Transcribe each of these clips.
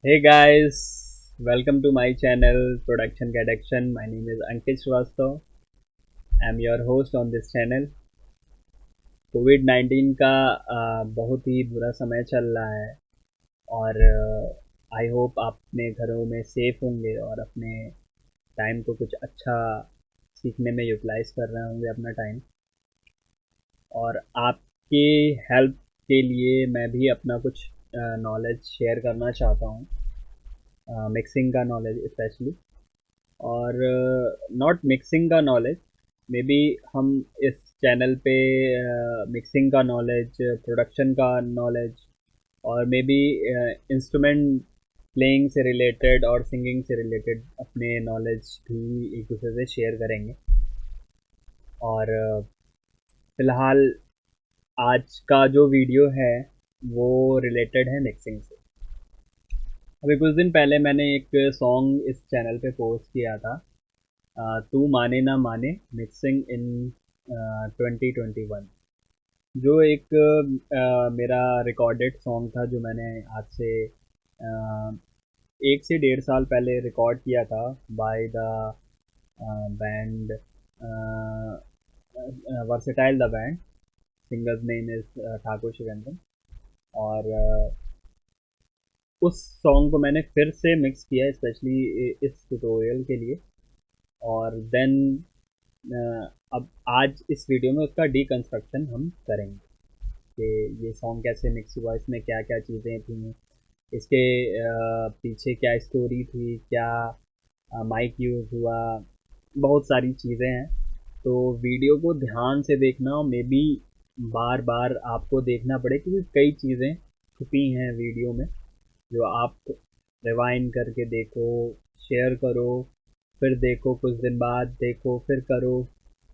Hey guys, welcome to my channel Production Get Action. My name is Ankit Srivastav. I'm your host on this channel. Covid 19 का बहुत ही बुरा समय चल रहा है और आई होप आप अपने घरों में सेफ होंगे और अपने टाइम को कुछ अच्छा सीखने में यूटिलाइज कर रहे होंगे अपना टाइम। और आपके हेल्प के लिए मैं भी अपना कुछ नॉलेज शेयर करना चाहता हूँ, मिक्सिंग का नॉलेज स्पेशली। और नॉट मिक्सिंग का नॉलेज, मे बी हम इस चैनल पे मिक्सिंग का नॉलेज, प्रोडक्शन का नॉलेज और मे बी इंस्ट्रूमेंट प्लेइंग से रिलेटेड और सिंगिंग से रिलेटेड अपने नॉलेज भी एक दूसरे से शेयर करेंगे। और फ़िलहाल आज का जो वीडियो है वो रिलेटेड है मिक्सिंग से। अभी कुछ दिन पहले मैंने एक सॉन्ग इस चैनल पे पोस्ट किया था, तू माने ना माने मिक्सिंग इन 2021, जो एक मेरा रिकॉर्डेड सॉन्ग था जो मैंने आज से 1 से 1.5 साल पहले रिकॉर्ड किया था by the band versatile the band. Singers name is Thakur Shivendran. और उस सॉन्ग को मैंने फिर से मिक्स किया स्पेशली इस ट्यूटोरियल के लिए। और देन अब आज इस वीडियो में उसका डीकंस्ट्रक्शन हम करेंगे कि ये सॉन्ग कैसे मिक्स हुआ, इसमें क्या क्या चीज़ें थी, इसके पीछे क्या स्टोरी थी, क्या माइक यूज़ हुआ, बहुत सारी चीज़ें हैं। तो वीडियो को ध्यान से देखना और मे बी बार बार आपको देखना पड़े क्योंकि कई चीज़ें छुपी हैं वीडियो में जो आप रिवाइंड करके देखो, शेयर करो, फिर देखो, कुछ दिन बाद देखो, फिर करो,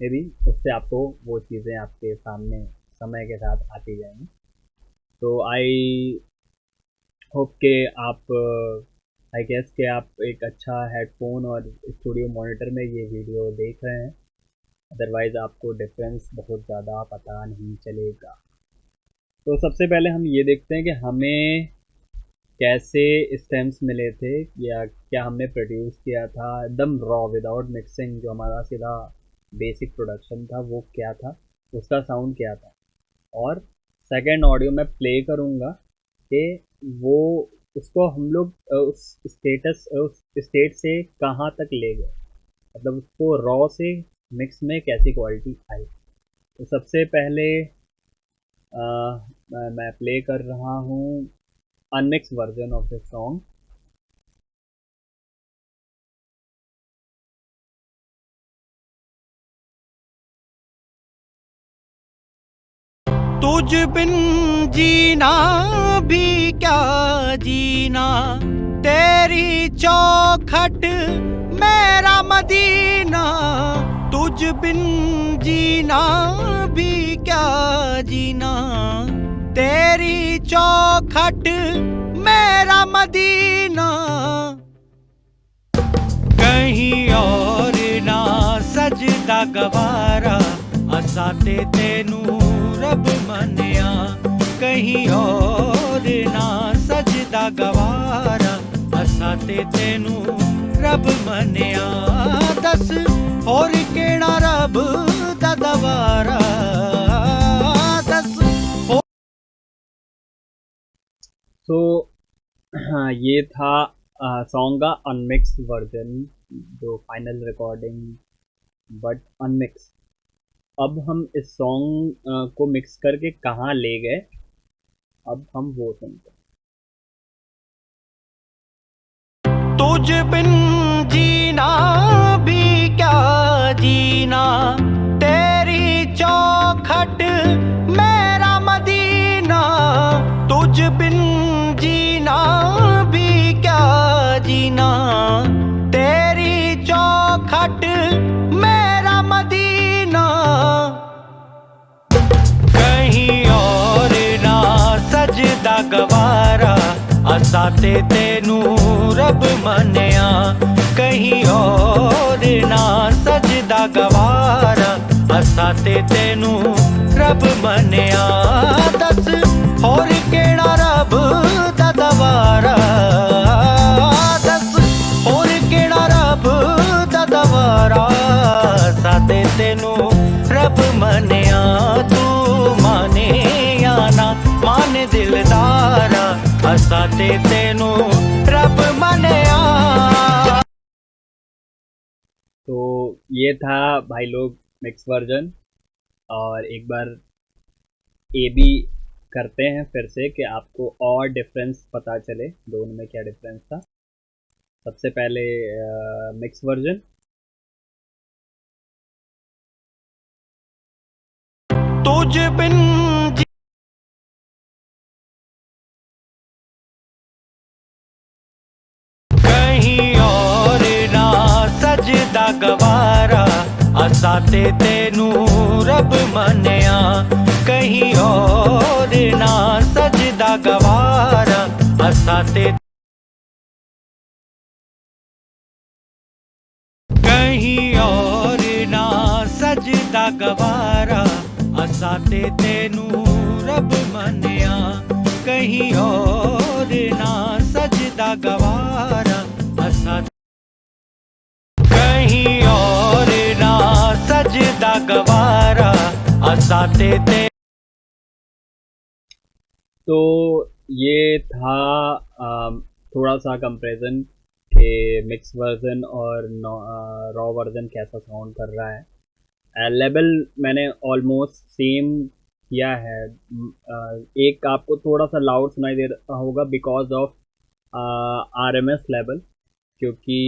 मे बी उससे आपको वो चीज़ें आपके सामने समय के साथ आती जाएंगी। तो आई होप के आप आई गेस कि आप एक अच्छा हेडफोन और स्टूडियो मॉनिटर में ये वीडियो देख रहे हैं, अदरवाइज़ आपको डिफरेंस बहुत ज़्यादा पता नहीं चलेगा। तो सबसे पहले हम ये देखते हैं कि हमें कैसे स्टेम्स मिले थे या क्या हमने प्रोड्यूस किया था एकदम रॉ विदाउट मिक्सिंग। जो हमारा सीधा बेसिक प्रोडक्शन था वो क्या था, उसका साउंड क्या था। और सेकंड ऑडियो मैं प्ले करूँगा कि वो उसको हम लोग उस स्टेट से कहाँ तक ले गए, मतलब उसको रॉ से मिक्स में कैसी क्वालिटी आई। तो सबसे पहले मैं प्ले कर रहा हूँ unmix version of this song. तुझ बिन जीना भी क्या जीना, तेरी चौखट मेरा मदीना। तुझ बिन जीना भी क्या जीना, तेरी चौखट मेरा मदीना। कहीं और ना सजदा गवारा, असा ते तेनू रब मनिया। कहीं और ना सजदा गवारा, असा ते तेनू रब मनिया। दस होर केड़ा रब दा दवारा, दस। तो हाँ, ये था सॉन्ग का अनमिक्स वर्जन, जो फाइनल रिकॉर्डिंग बट अनमिक्स। अब हम इस सॉन्ग को मिक्स करके कहाँ ले गए, अब हम वो सुनते हैं। तुझ बिन जीना भी क्या जीना, तेरी चौखट मेरा मदीना। तुझ बिन जीना भी क्या जीना, तेरी चौखट मेरा मदीना। कहीं और ना सजदा गवारा, असा ते तेनू रब मनिया। कहीं और ना सजदा गवारा, असा ते तेनू रब मनिया। दस होर केड़ा रब दा दवारा, असां ते तेनू रब मनिया। तो ये था भाई लोग मिक्स वर्जन, और एक बार ए बी करते हैं फिर से कि आपको और डिफरेंस पता चले दोनों में क्या डिफरेंस था। सबसे पहले मिक्स वर्जन। तुझ बिन कहीं और ना सजदा गवारा, असां ते तेनू रब मनिया। कहीं और ना सजदा गवारा, असां ते कहीं और ना सजदा गवारा, असां ते तेनू रब मनिया। कहीं और ना सजदा गवारा, असां कहीं और ना सजदा गवारा, असां ते तो ये था थोड़ा सा कंपैरिजन कि मिक्स वर्जन और रॉ वर्जन कैसा साउंड कर रहा है। लेवल मैंने ऑलमोस्ट सेम किया है। एक आपको थोड़ा सा लाउड सुनाई दे रहा होगा बिकॉज ऑफ आरएमएस लेवल, क्योंकि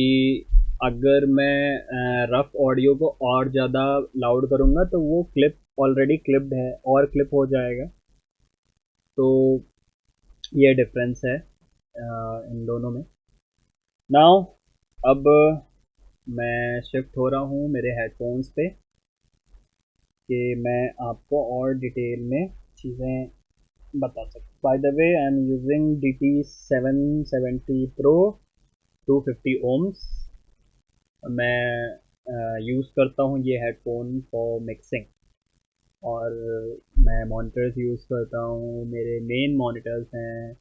अगर मैं रफ ऑडियो को और ज़्यादा लाउड करूँगा तो वो क्लिप ऑलरेडी क्लिप्ड है और क्लिप हो जाएगा। तो ये डिफरेंस है इन दोनों में। नाउ अब मैं शिफ्ट हो रहा हूँ मेरे हेडफोन्स पे कि मैं आपको और डिटेल में चीज़ें बता सकूँ। By the way I am using DT770 Pro 250 ohms। मैं यूज़ करता हूँ ये हेडफोन फॉर मिक्सिंग, और मैं मॉनिटर्स यूज़ करता हूँ। मेरे मेन मॉनिटर्स हैं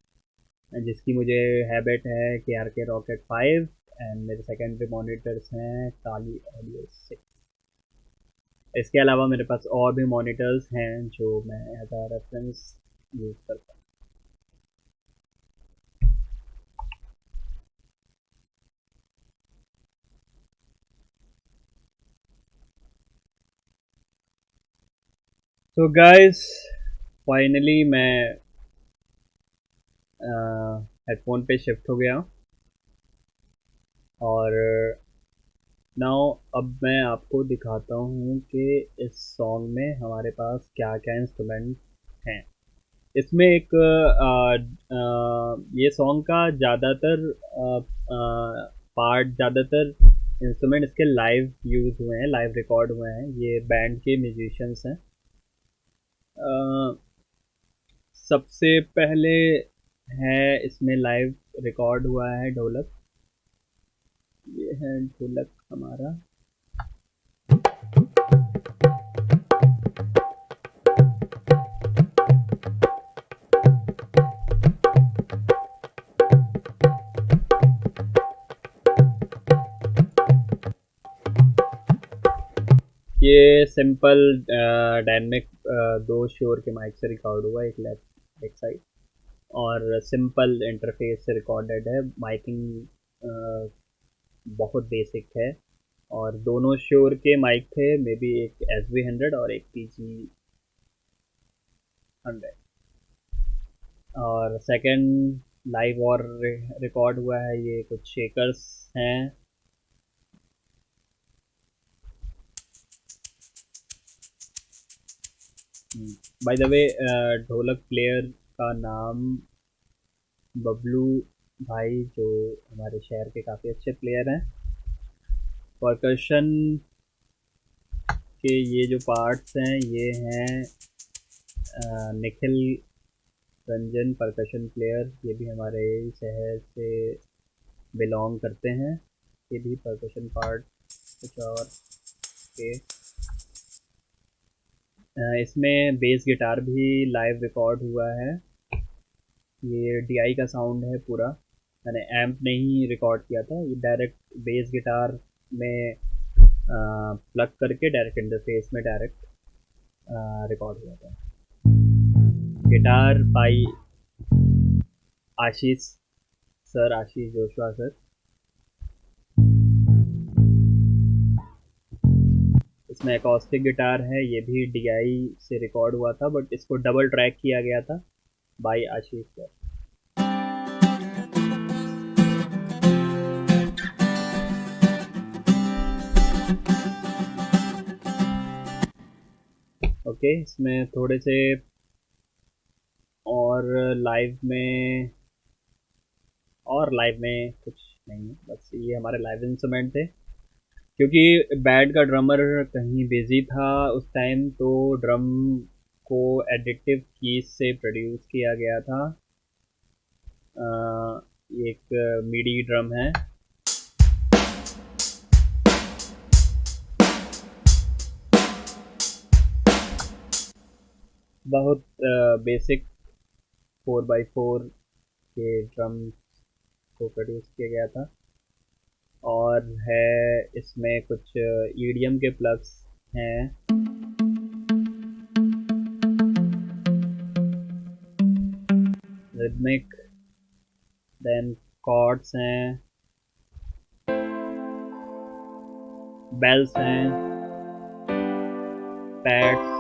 जिसकी मुझे हैबिट है KRK Roccat 5, एंड मेरे सेकेंडरी मॉनिटर्स हैं काली ऑडियो 6। इसके अलावा मेरे पास और भी मॉनिटर्स हैं जो मैं एज अ रेफरेंस यूज़ करता हूँ। तो गाइस फाइनली मैं हेडफोन पे शिफ्ट हो गया, और नाउ अब मैं आपको दिखाता हूँ कि इस सॉन्ग में हमारे पास क्या क्या इंस्ट्रूमेंट हैं। इसमें एक ये सॉन्ग का ज़्यादातर पार्ट, ज़्यादातर इंस्ट्रूमेंट इसके लाइव यूज़ हुए हैं, लाइव रिकॉर्ड हुए हैं। ये बैंड के म्यूजिशियंस हैं। सबसे पहले है इसमें लाइव रिकॉर्ड हुआ है ढोलक। ये है ढोलक हमारा। ये सिंपल डायनेमिक 2 श्योर के माइक से रिकॉर्ड हुआ, एक लेफ्ट एक साइड, और सिंपल इंटरफेस से रिकॉर्डेड है। माइकिंग बहुत बेसिक है, और दोनों श्योर के माइक थे, मे बी एक SV100 और एक PG100। और सेकंड लाइव और रिकॉर्ड हुआ है, ये कुछ शेकर्स हैं। बाय द वे ढोलक प्लेयर का नाम बबलू भाई, जो हमारे शहर के काफ़ी अच्छे प्लेयर हैं। परकशन के ये जो पार्ट्स हैं ये हैं निखिल रंजन, परकशन प्लेयर। ये भी हमारे शहर से बिलोंग करते हैं। ये भी परकशन पार्ट कुछ और के। इसमें बेस गिटार भी लाइव रिकॉर्ड हुआ है। ये DI का साउंड है पूरा, मैंने एम्प नहीं रिकॉर्ड किया था। ये डायरेक्ट बेस गिटार में प्लग करके डायरेक्ट इंटरफेस में डायरेक्ट रिकॉर्ड हुआ था। Guitar by Ashish sir, Ashish Joshua sir. इसमें एकॉस्टिक गिटार है, ये भी DI से रिकॉर्ड हुआ था, बट इसको डबल ट्रैक किया गया था बाय आशीष सर। ओके, इसमें थोड़े से और लाइव में कुछ नहीं है, बस ये हमारे लाइव इंस्ट्रूमेंट थे। क्योंकि बैंड का ड्रमर कहीं बिजी था उस टाइम, तो ड्रम को एडिटिव कीज से प्रोड्यूस किया गया था। एक मिडी ड्रम है, बहुत बेसिक 4x4 के ड्रम को प्रोड्यूस किया गया था। और है इसमें कुछ EDM के प्लग्स हैं, रिदमिक, देन कॉर्ड्स हैं, बेल्स हैं, पैड्स,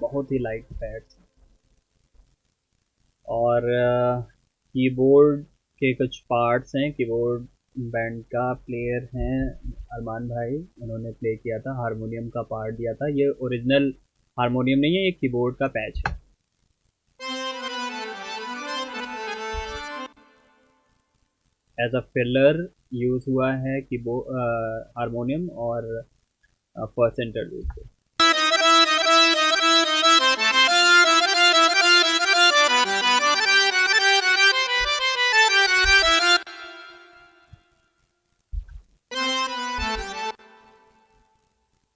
बहुत ही लाइट पैड्स, और कीबोर्ड के कुछ पार्ट्स हैं। कीबोर्ड बैंड का प्लेयर हैं अरमान भाई, उन्होंने प्ले किया था, हारमोनियम का पार्ट दिया था। ये ओरिजिनल हारमोनियम नहीं है, ये कीबोर्ड का पैच है। एज अ फिलर यूज हुआ है कीबोर्ड, हारमोनियम, और फर्स्ट इंटरव्यू पे।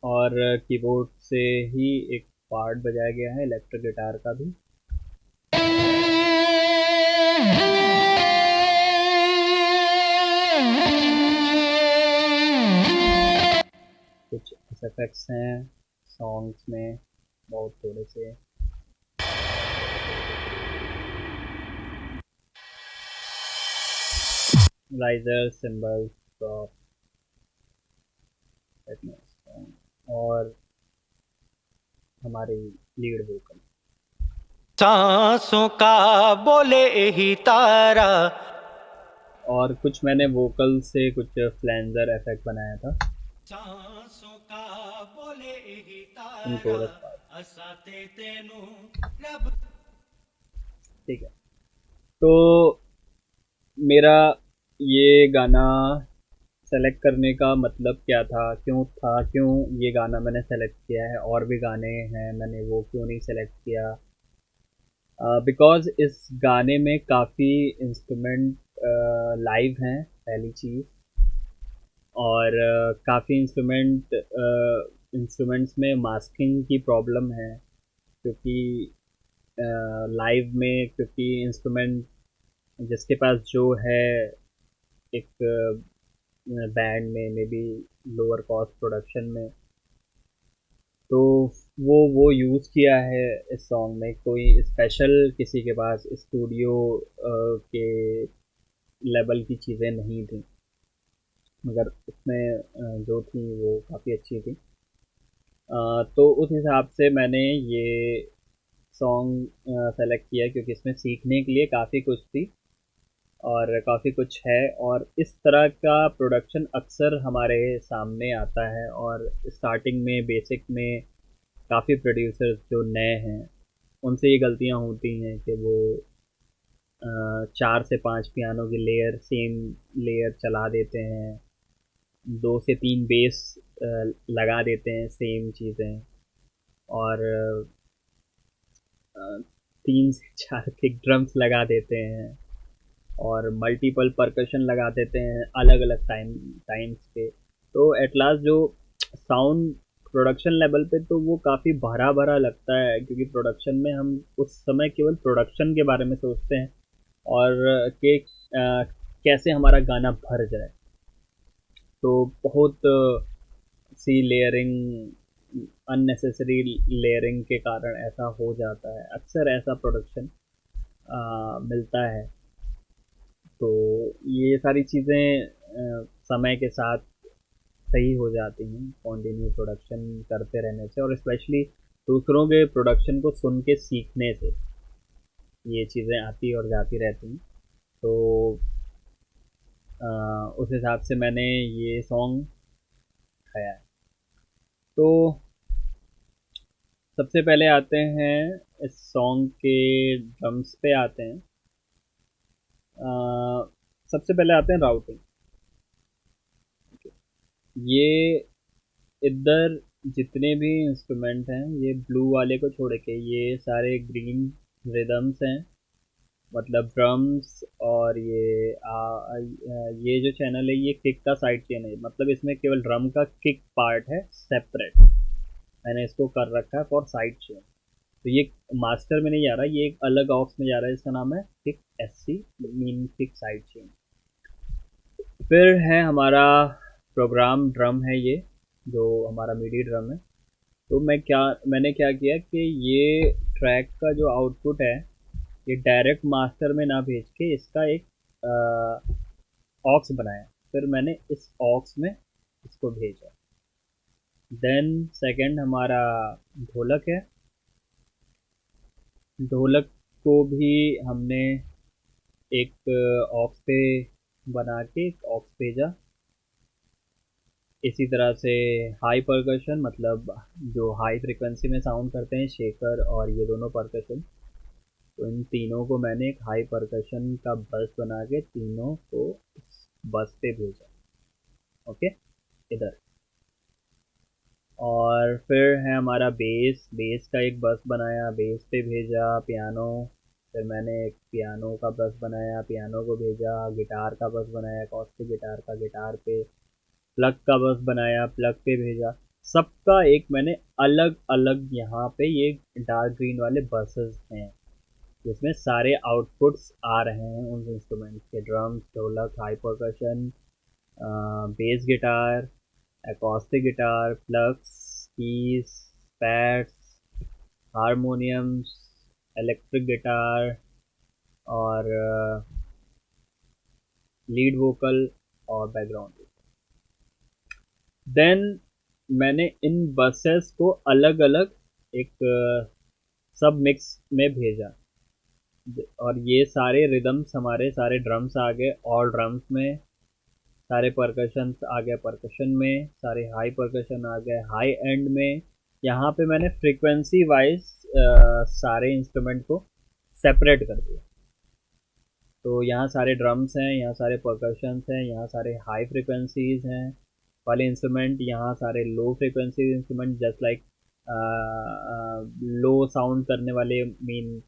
और कीबोर्ड से ही एक पार्ट बजाया गया है इलेक्ट्रिक गिटार का भी। कुछ इफेक्ट्स हैं सॉन्ग्स में, बहुत थोड़े से। राइजर, सिंबल्स, ड्रॉप, और हमारी लीड वोकल। सांसों का बोले ही तारा। और कुछ मैंने वोकल से कुछ फ्लैंजर इफेक्ट बनाया था। सांसों का बोले ही इन तारा, कोरस पार्ट, असाते तेनू रब। ठीक है। तो मेरा ये गाना सेलेक्ट करने का मतलब क्या था, क्यों ये गाना मैंने सेलेक्ट किया है, और भी गाने हैं मैंने वो क्यों नहीं सेलेक्ट किया। बिकॉज़ इस गाने में काफ़ी इंस्ट्रूमेंट लाइव हैं, पहली चीज़। और काफ़ी इंस्ट्रूमेंट्स में मास्किंग की प्रॉब्लम है, क्योंकि लाइव में, क्योंकि इंस्ट्रूमेंट जिसके पास जो है एक बैंड में, may be lower cost production में, तो वो यूज़ किया है इस सॉन्ग में। कोई स्पेशल किसी के पास स्टूडियो के लेवल की चीज़ें नहीं थी, मगर उसमें जो थी वो काफ़ी अच्छी थी। तो उस हिसाब से मैंने ये सॉन्ग सेलेक्ट किया, क्योंकि इसमें सीखने के लिए काफ़ी कुछ थी और काफ़ी कुछ है। और इस तरह का प्रोडक्शन अक्सर हमारे सामने आता है, और स्टार्टिंग में बेसिक में काफ़ी प्रोड्यूसर्स जो नए हैं उनसे ये गलतियाँ होती हैं कि वो 4 से 5 पियानो की लेयर, सेम लेयर चला देते हैं, 2 से 3 बेस लगा देते हैं सेम चीज़ें, और 3 से 4 किक ड्रम्स लगा देते हैं, और मल्टीपल परकशन लगा देते हैं अलग अलग टाइम्स पे। तो एट लास्ट जो साउंड प्रोडक्शन लेवल पे, तो वो काफ़ी भरा भरा लगता है, क्योंकि प्रोडक्शन में हम उस समय केवल प्रोडक्शन के बारे में सोचते हैं, और कि कैसे हमारा गाना भर जाए। तो बहुत सी लेयरिंग अननेसेसरी लेयरिंग के कारण ऐसा हो जाता है, अक्सर ऐसा प्रोडक्शन मिलता है। तो ये सारी चीज़ें समय के साथ सही हो जाती हैं कंटिन्यू प्रोडक्शन करते रहने से, और स्पेशली दूसरों के प्रोडक्शन को सुन के सीखने से ये चीज़ें आती और जाती रहती हैं। तो उस हिसाब से मैंने ये सॉन्ग गाया है। तो सबसे पहले आते हैं इस सॉन्ग के ड्रम्स पे आते हैं। सबसे पहले आते हैं राउटिंग। ये इधर जितने भी इंस्ट्रूमेंट हैं, ये ब्लू वाले को छोड़ के ये सारे ग्रीन रिदम्स हैं, मतलब ड्रम्स। और ये जो चैनल है ये किक का साइड चेन है, मतलब इसमें केवल ड्रम का किक पार्ट है सेपरेट, मैंने इसको कर रखा है फॉर साइड चेन। तो ये मास्टर में नहीं जा रहा, ये एक अलग ऑक्स में जा रहा है, इसका नाम है kick SC, mean kick side chain. फिर है हमारा प्रोग्राम ड्रम है, ये जो हमारा मिडी ड्रम है। तो मैंने क्या किया कि ये ट्रैक का जो आउटपुट है ये डायरेक्ट मास्टर में ना भेज के इसका एक ऑक्स बनाया, फिर मैंने इस ऑक्स में इसको भेजा। देन सेकंड हमारा ढोलक है। ढोलक को भी हमने एक ऑक्स पे बना के एक ऑक्स भेजा। इसी तरह से हाई परकशन, मतलब जो हाई फ्रिक्वेंसी में साउंड करते हैं, शेकर और ये दोनों परकशन, तो इन तीनों को मैंने एक हाई परकशन का बस बना के तीनों को बस पे भेजा। ओके, इधर। और फिर है हमारा बेस। बेस का एक बस बनाया, बेस पे भेजा पियानो। फिर मैंने एक पियानो का बस बनाया, पियानो को भेजा। गिटार का बस बनाया, अकॉस्टिक गिटार का, गिटार पे। प्लग का बस बनाया, प्लग पे भेजा। सबका एक मैंने अलग अलग यहाँ पे ये डार्क ग्रीन वाले बसेस हैं जिसमें सारे आउटपुट्स आ रहे हैं उन इंस्ट्रूमेंट्स के, drums, dholak, high percussion, bass guitar, acoustic guitar, plugs, keys, pads, harmoniums, electric guitar और लीड वोकल और बैकग्राउंड। देन मैंने इन बसेस को अलग अलग एक सब मिक्स में भेजा, और ये सारे रिदम्स हमारे सारे ड्रम्स आ गए और ड्रम्स में, सारे परकशन आ गए परकशन में, सारे हाई परकशन आ गए हाई एंड में। यहाँ पे मैंने फ्रीक्वेंसी वाइज सारे इंस्ट्रूमेंट को सेपरेट कर दिया। तो यहाँ सारे ड्रम्स हैं, यहाँ सारे परकशंस हैं, यहाँ सारे हाई फ्रीक्वेंसीज हैं वाले इंस्ट्रूमेंट, यहाँ सारे low frequency instrument just like low sound करने वाले, मीन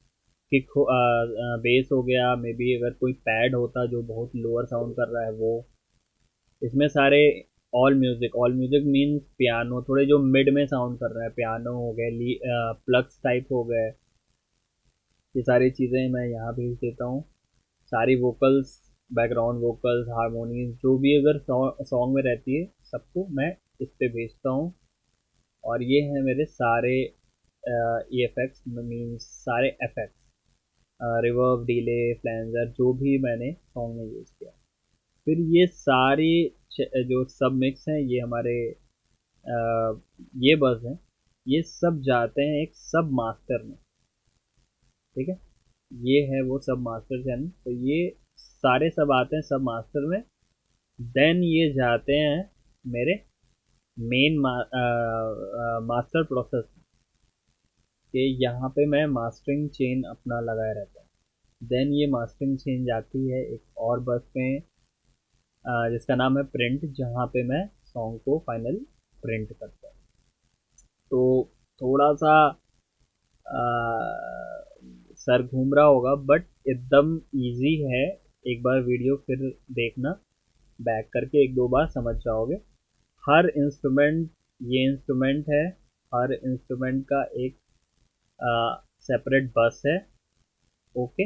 किक बेस हो गया, मे बी अगर कोई पैड होता जो बहुत लोअर साउंड कर रहा है वो। इसमें सारे ऑल म्यूजिक मीन्स पियानो, थोड़े जो मिड में साउंड कर रहा है, पियानो हो गए, प्लग्स टाइप हो गए, ये सारी चीज़ें मैं यहाँ भेज देता हूँ। सारी वोकल्स, बैकग्राउंड वोकल्स, हारमोनीज जो भी अगर सॉन्ग में रहती है सबको मैं इस पे भेजता हूँ। और ये हैं मेरे सारे EFX मीन्स सारे एफेक्ट्स, रिवर्ब, डिले, फ्लैंजर, जो भी मैंने सॉन्ग में यूज़ किया। फिर ये सारी जो सब मिक्स हैं ये हमारे ये बस हैं, ये सब जाते हैं एक सब मास्टर में। ठीक है, ये है वो सब मास्टर चैनल। तो ये सारे सब आते हैं सब मास्टर में। देन ये जाते हैं मेरे मेन मास्टर प्रोसेस के, यहाँ पे मैं मास्टरिंग चेन अपना लगाया रहता है। देन ये मास्टरिंग चेन जाती है एक और बस में जिसका नाम है प्रिंट, जहाँ पे मैं सॉन्ग को फाइनल प्रिंट करता हूँ। तो थोड़ा सा सर घूम रहा होगा बट एकदम इजी है, एक बार वीडियो फिर देखना, बैक करके एक दो बार समझ जाओगे। हर इंस्ट्रूमेंट, ये इंस्ट्रूमेंट है, हर इंस्ट्रूमेंट का एक सेपरेट बस है। ओके,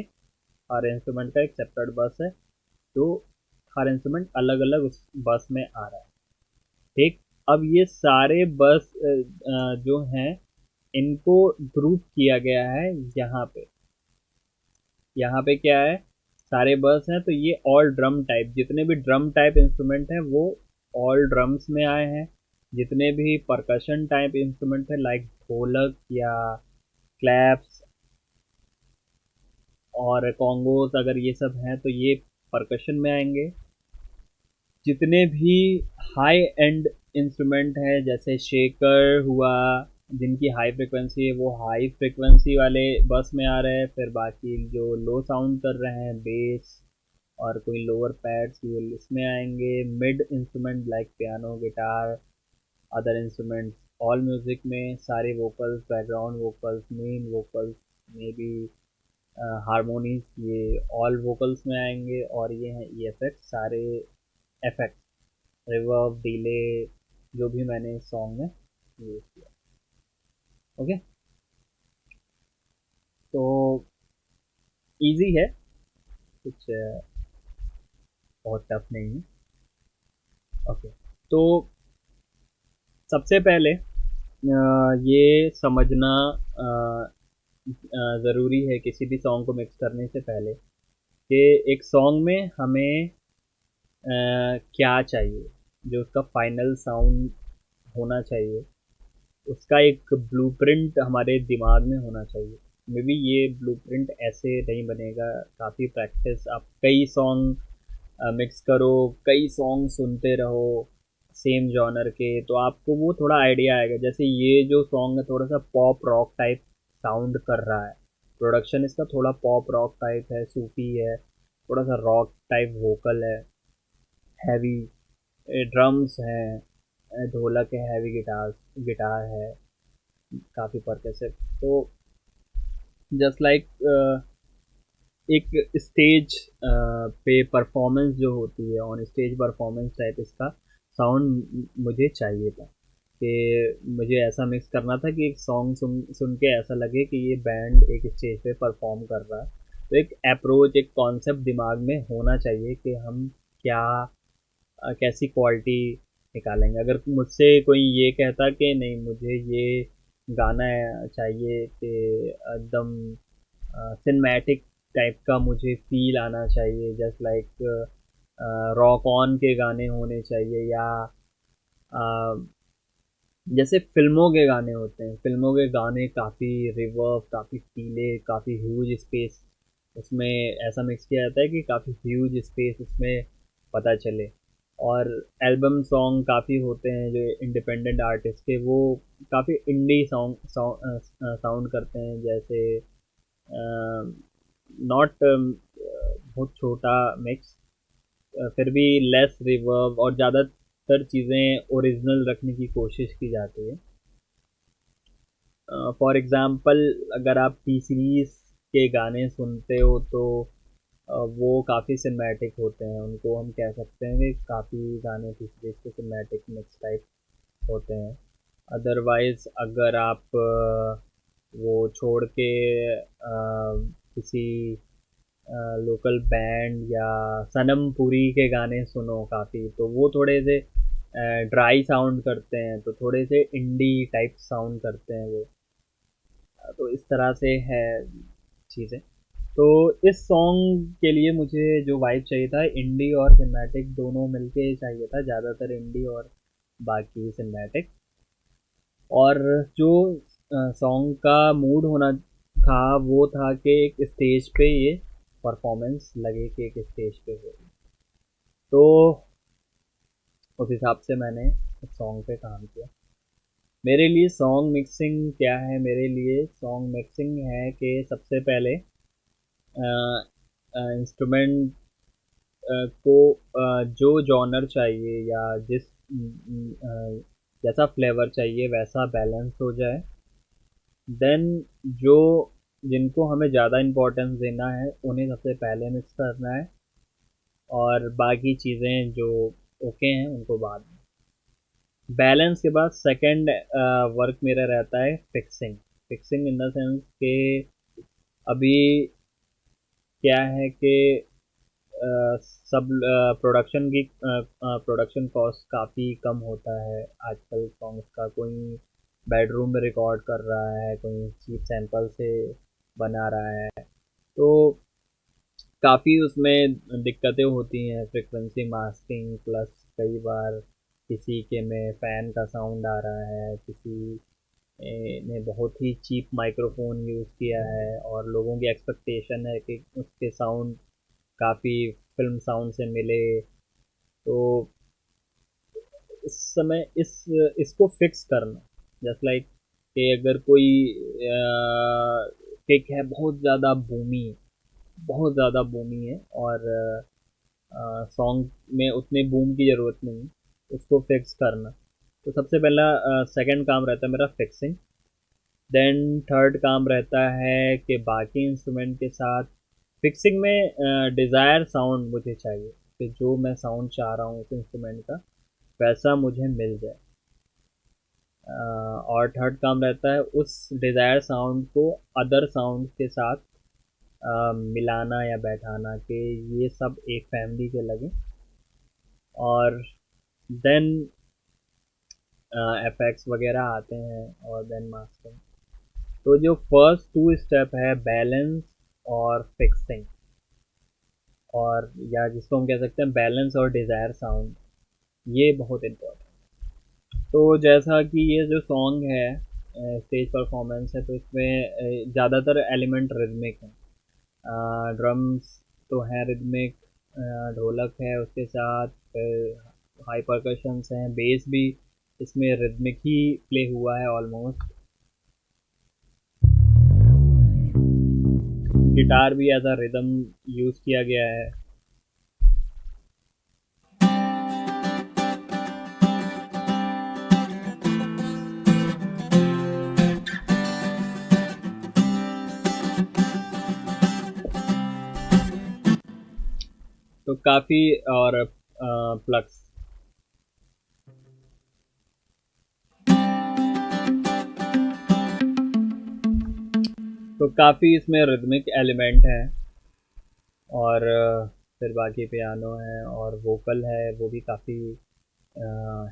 हर इंस्ट्रूमेंट का एक सेपरेट बस है, तो हर इंस्ट्रूमेंट अलग अलग उस बस में आ रहा है। ठीक, अब ये सारे बस जो हैं इनको ग्रुप किया गया है यहाँ पे। यहाँ पे क्या है, सारे बस हैं, तो ये ऑल ड्रम टाइप, जितने भी ड्रम टाइप इंस्ट्रूमेंट हैं वो ऑल ड्रम्स में आए हैं। जितने भी परकशन टाइप इंस्ट्रूमेंट है लाइक ढोलक या क्लैप्स और कॉन्गोस, अगर ये सब हैं तो ये परकशन में आएंगे। जितने भी हाई एंड इंस्ट्रूमेंट हैं जैसे शेकर हुआ, जिनकी हाई फ्रिक्वेंसी है वो हाई फ्रिक्वेंसी वाले बस में आ रहे हैं। फिर बाकी जो लो साउंड कर रहे हैं बेस और कोई लोअर पैड्स ये इसमें आएंगे। Mid instrument like piano guitar other instruments all music में सारे vocals background vocals main vocals में भी हारमोनीज ये ऑल वोकल्स में आएंगे। और ये हैं ई एफेक्ट, सारे इफेक्ट रिवर्ब डिले जो भी मैंने सॉन्ग में यूज किया। ओके, तो इजी है, कुछ बहुत टफ नहीं है। ओके, तो सबसे पहले ये समझना ज़रूरी है किसी भी सॉन्ग को मिक्स करने से पहले कि एक सॉन्ग में हमें क्या चाहिए, जो उसका फाइनल साउंड होना चाहिए उसका एक ब्लूप्रिंट हमारे दिमाग में होना चाहिए। मे बी ये ब्लूप्रिंट ऐसे नहीं बनेगा, काफ़ी प्रैक्टिस, आप कई सॉन्ग मिक्स करो, कई सॉन्ग सुनते रहो सेम जॉनर के, तो आपको वो थोड़ा आइडिया आएगा। जैसे ये जो सॉन्ग है थोड़ा सा पॉप रॉक टाइप साउंड कर रहा है, प्रोडक्शन इसका थोड़ा पॉप रॉक टाइप है, सूफी है, थोड़ा सा रॉक टाइप वोकल है, हैवी ड्रम्स हैं, ढोलक है, हैवी गिटार है, काफ़ी परकसिव। तो जस्ट लाइक एक स्टेज पे परफॉर्मेंस जो होती है, ऑन स्टेज परफॉर्मेंस टाइप इसका साउंड मुझे चाहिए था कि मुझे ऐसा मिक्स करना था कि एक सॉन्ग सुन सुन के ऐसा लगे कि ये बैंड एक स्टेज पे परफॉर्म कर रहा है। तो एक अप्रोच, एक कॉन्सेप्ट दिमाग में होना चाहिए कि हम क्या कैसी क्वालिटी निकालेंगे। अगर मुझसे कोई ये कहता कि नहीं मुझे ये गाना चाहिए कि एकदम सिनेमैटिक टाइप का, मुझे फील आना चाहिए, जस्ट लाइक रॉक ऑन के गाने होने चाहिए, या जैसे फिल्मों के गाने होते हैं, फिल्मों के गाने काफ़ी रिवर्ब, काफ़ी फीले, काफ़ी ह्यूज स्पेस उसमें ऐसा मिक्स किया जाता है कि काफ़ी ह्यूज स्पेस उसमें पता चले। और एल्बम सॉन्ग काफ़ी होते हैं जो इंडिपेंडेंट आर्टिस्ट के, वो काफ़ी इंडी साउंड करते हैं, जैसे नॉट बहुत छोटा मिक्स, फिर भी लेस रिवर्ब और ज़्यादातर चीज़ें ओरिजिनल रखने की कोशिश की जाती है। फॉर एग्ज़ाम्पल अगर आप टी सीरीज़ के गाने सुनते हो तो वो काफ़ी सिनेमैटिक होते हैं, उनको हम कह सकते हैं कि काफ़ी गाने टी सीरीज़ के सिनेमैटिक मिक्स टाइप होते हैं। अदरवाइज़ अगर आप वो छोड़ के किसी लोकल बैंड या सनम पुरी के गाने सुनो काफ़ी, तो वो थोड़े से ड्राई साउंड करते हैं, तो थोड़े से इंडी टाइप साउंड करते हैं वो। तो इस तरह से है चीज़ें। तो इस सॉन्ग के लिए मुझे जो वाइब चाहिए था, इंडी और सिनेमैटिक दोनों मिलके चाहिए था, ज़्यादातर इंडी और बाकी सिनेमैटिक। और जो सॉन्ग का मूड होना था वो था कि एक स्टेज पे ये परफॉर्मेंस लगे कि एक स्टेज पे हो रही। तो उस हिसाब से मैंने उस सॉन्ग पे काम किया। मेरे लिए सॉन्ग मिक्सिंग क्या है, मेरे लिए सॉन्ग मिक्सिंग है कि सबसे पहले इंस्ट्रूमेंट को जो जॉनर चाहिए या जिस जैसा फ्लेवर चाहिए वैसा बैलेंस हो जाए। देन जो जिनको हमें ज़्यादा इम्पोर्टेंस देना है उन्हें सबसे पहले मिक्स करना है, और बाकी चीज़ें जो ओके हैं उनको बाद में। बैलेंस के बाद सेकंड वर्क मेरा रहता है fixing. Fixing in the sense कि अभी क्या है कि सब प्रोडक्शन कॉस्ट काफ़ी कम होता है आजकल सॉन्ग्स का। कोई बेडरूम में रिकॉर्ड कर रहा है, कोई चीप सैंपल से बना रहा है, तो काफ़ी उसमें दिक्कतें होती हैं। फ्रिक्वेंसी मास्किंग प्लस कई बार किसी के में फ़ैन का साउंड आ रहा है, किसी ने बहुत ही चीप माइक्रोफोन यूज़ किया है और लोगों की एक्सपेक्टेशन है कि उसके साउंड काफ़ी फिल्म साउंड से मिले। तो इस समय इसको फिक्स करना, जस्ट लाइक कि अगर कोई पिक है बहुत ज़्यादा बूमी है और सॉन्ग में उतने बूम की ज़रूरत नहीं है, उसको फिक्स करना। तो सबसे पहला सेकंड काम रहता है मेरा फिक्सिंग। देन थर्ड काम रहता है कि बाकी इंस्ट्रूमेंट के साथ फिक्सिंग में डिज़ायर साउंड मुझे चाहिए कि जो मैं साउंड चाह रहा हूँ उस इंस्ट्रूमेंट का वैसा मुझे मिल जाए। और थर्ड काम रहता है उस डिज़ायर साउंड को अदर साउंड के साथ मिलाना या बैठाना कि ये सब एक फैमिली के लगे। और देन एफेक्ट्स वगैरह आते हैं और देन मास्टरिंग। तो जो फर्स्ट टू स्टेप है बैलेंस और फिक्सिंग, और या जिसको हम कह सकते हैं बैलेंस और डिज़ायर साउंड, ये बहुत इम्पोर्टेंट। तो जैसा कि ये जो सॉन्ग है स्टेज परफॉर्मेंस है, तो इसमें ज़्यादातर एलिमेंट रिदमिक हैं। ड्रम्स तो हैं रिदमिक, ढोलक है उसके साथ, फिर हाई परकशंस हैं, बेस भी इसमें रिदमिक ही प्ले हुआ है ऑलमोस्ट। गिटार भी एज अ रिदम यूज़ किया गया है। तो काफ़ी और प्लक्स, तो काफ़ी इसमें रिदमिक एलिमेंट हैं। और फिर बाकी पियानो है और वोकल है, वो भी काफ़ी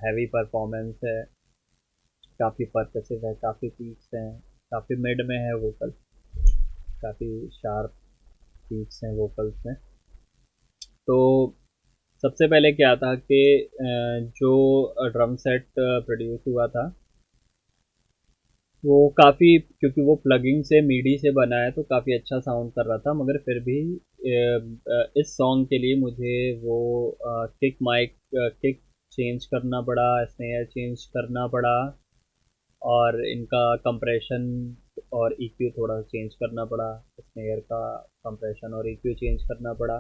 हैवी परफॉर्मेंस है, काफ़ी परकसिव है, काफ़ी पीक्स हैं, काफ़ी मिड में है वोकल, काफ़ी शार्प पीक्स हैं वोकल्स में। तो सबसे पहले क्या था कि जो ड्रम सेट प्रोड्यूस हुआ था वो काफ़ी, क्योंकि वो प्लगिंग से मीडी से बना है तो काफ़ी अच्छा साउंड कर रहा था, मगर फिर भी इस सॉन्ग के लिए मुझे वो किक चेंज करना पड़ा, स्नेयर चेंज करना पड़ा, और इनका कंप्रेशन और ईक्यू थोड़ा चेंज करना पड़ा, स्नेयर का कंप्रेशन और ईक्यू चेंज करना पड़ा,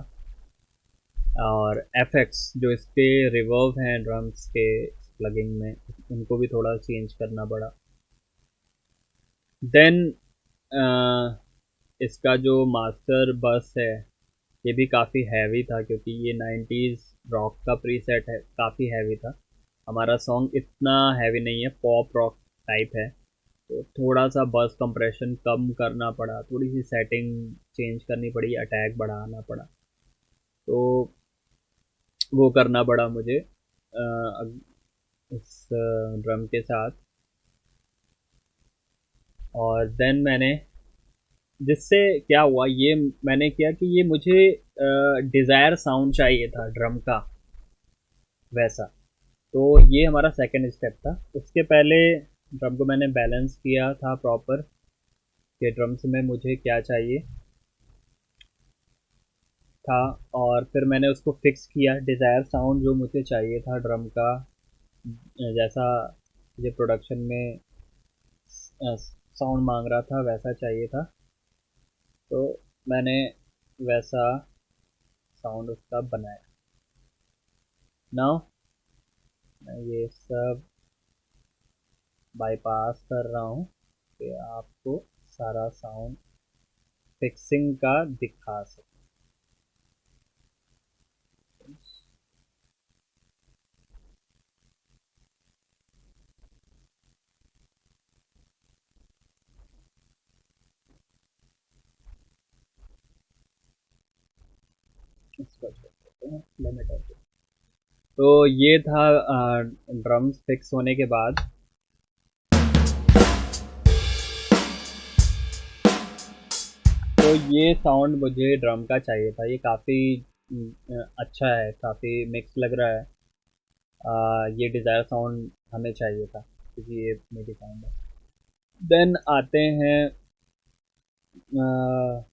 और एफेक्ट्स जो इसके रिवर्ब हैं ड्रम्स के प्लगिंग में उनको भी थोड़ा चेंज करना पड़ा। देन इसका जो मास्टर बस है ये भी काफ़ी हैवी था, क्योंकि ये 90s रॉक का प्रीसेट है, काफ़ी हैवी था। हमारा सॉन्ग इतना हैवी नहीं है, पॉप रॉक टाइप है, तो थोड़ा सा बस कंप्रेशन कम करना पड़ा, थोड़ी सी सेटिंग चेंज करनी पड़ी, अटैक बढ़ाना पड़ा, तो वो करना पड़ा मुझे इस ड्रम के साथ। और देन मैंने, जिससे क्या हुआ, ये मैंने किया कि ये मुझे डिज़ायर साउंड चाहिए था ड्रम का वैसा। तो ये हमारा सेकंड स्टेप था। उसके पहले ड्रम को मैंने बैलेंस किया था प्रॉपर कि ड्रम्स में मुझे क्या चाहिए था, और फिर मैंने उसको फिक्स किया डिज़ायर साउंड जो मुझे चाहिए था ड्रम का, जैसा मुझे प्रोडक्शन में साउंड मांग रहा था वैसा चाहिए था, तो मैंने वैसा साउंड उसका बनाया। नाउ मैं ये सब बाईपास कर रहा हूँ कि आपको सारा साउंड फिक्सिंग का दिखा सकूँ। इसको करते हैं लिमिटर पे। तो ये था ड्रम्स फिक्स होने के बाद। तो ये साउंड मुझे ड्रम का चाहिए था, ये काफ़ी अच्छा है, काफ़ी मिक्स लग रहा है। ये डिज़ायर साउंड हमें चाहिए था क्योंकि ये मेरी साउंड है। देन आते हैं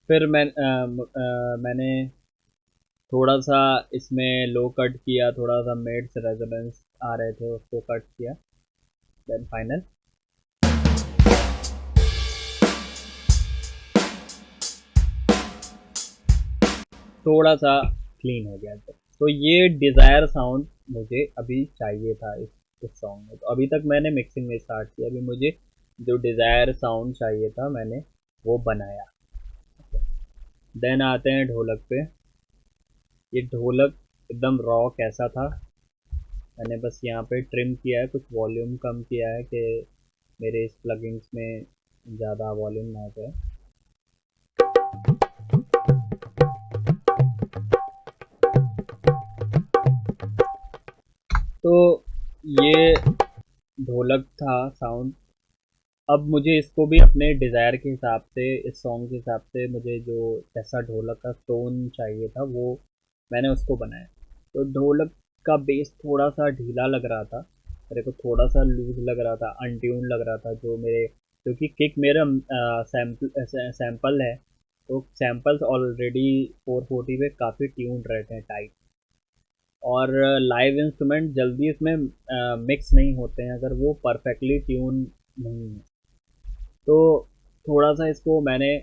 फिर मैंने थोड़ा सा इसमें लो कट किया, थोड़ा सा मिड्स रेजोनेंस आ रहे थे उसको कट किया। देन फाइनल थोड़ा सा क्लीन हो गया। तो ये डिज़ायर साउंड मुझे अभी चाहिए था इस सॉन्ग में। तो अभी तक मैंने मिक्सिंग में स्टार्ट किया, अभी मुझे जो डिज़ायर साउंड चाहिए था मैंने वो बनाया। देन आते हैं ढोलक पे। ये ढोलक एकदम रॉ कैसा था, मैंने बस यहाँ पे ट्रिम किया है, कुछ वॉल्यूम कम किया है कि मेरे इस प्लगइन्स में ज़्यादा वॉल्यूम ना जाए। तो ये ढोलक था साउंड। अब मुझे इसको भी अपने डिज़ायर के हिसाब से, इस सॉन्ग के हिसाब से मुझे जो जैसा ढोलक का टोन चाहिए था वो मैंने उसको बनाया। तो ढोलक का बेस थोड़ा सा ढीला लग रहा था, मेरे को थोड़ा सा लूज लग रहा था, अनट्यून लग रहा था। जो मेरे क्योंकि किक मेरा सैम्पल है, तो सैम्पल्स ऑलरेडी 440 पे काफ़ी ट्यून्ड रहते हैं, टाइट। और लाइव इंस्ट्रूमेंट जल्दी इसमें मिक्स नहीं होते हैं अगर वो परफेक्टली ट्यून नहीं है। तो थोड़ा सा इसको मैंने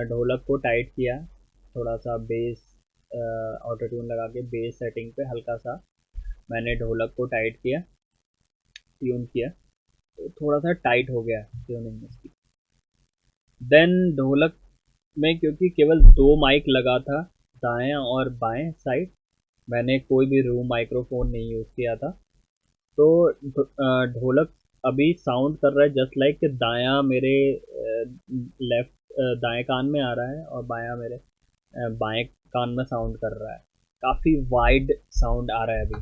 ढोलक को टाइट किया, थोड़ा सा बेस ऑटो ट्यून लगा के बेस सेटिंग पे हल्का सा मैंने ढोलक को टाइट किया, ट्यून किया। तो थोड़ा सा टाइट हो गया ट्यूनिंग इसकी। देन ढोलक में क्योंकि केवल 2 माइक लगा था, दाएं और बाएं साइड, मैंने कोई भी रूम माइक्रोफोन नहीं यूज़ किया था। तो ढोलक अभी साउंड कर रहा है जस्ट लाइक कि दायां मेरे लेफ्ट दाएं कान में आ रहा है और बायां मेरे बाएं कान में साउंड कर रहा है। काफ़ी वाइड साउंड आ रहा है अभी।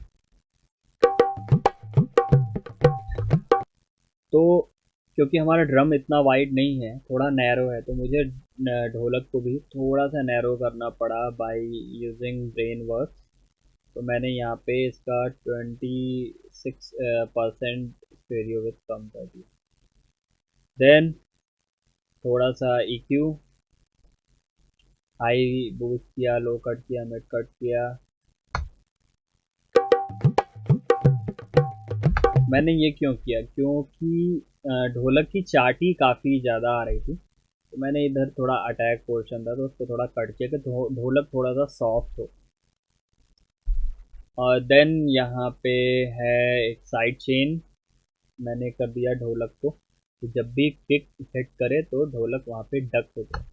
तो क्योंकि हमारा ड्रम इतना वाइड नहीं है, थोड़ा नैरो है, तो मुझे ढोलक को भी थोड़ा सा नैरो करना पड़ा बाय यूजिंग ब्रेन वर्क। तो मैंने यहाँ पे इसका 26% स्टेरियो विथ कम कर दिया। देन थोड़ा सा EQ हाई बूस्ट किया, लो कट किया, मिड कट किया। मैंने ये क्यों किया, क्योंकि ढोलक की चाटी काफ़ी ज़्यादा आ रही थी, तो मैंने इधर थोड़ा अटैक पोर्शन था तो उसको थोड़ा कट किया कि ढोलक थोड़ा सा सॉफ्ट हो। और देन यहाँ पे है एक साइड चेन, मैंने कर दिया ढोलक को, तो जब भी किक हिट करे तो ढोलक वहाँ पे डक हो जाए,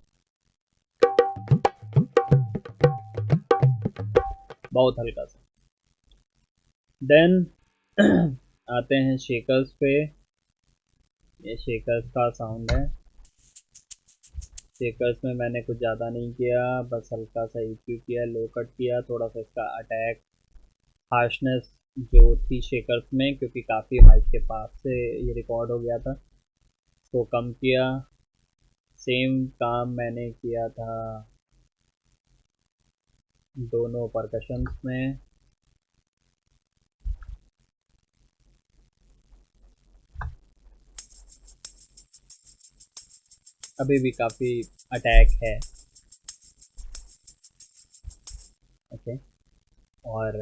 बहुत हल्का सा। देन आते हैं शेकर्स पे। ये शेकर्स का साउंड है। शेकर्स में मैंने कुछ ज़्यादा नहीं किया, बस हल्का सा EQ किया, लो कट किया, थोड़ा सा इसका अटैक हार्शनेस जो थी शेकर्स में, क्योंकि काफ़ी माइक के पास से ये रिकॉर्ड हो गया था, तो कम किया। सेम काम मैंने किया था दोनों परकशंस में। अभी भी काफ़ी अटैक है। ओके। और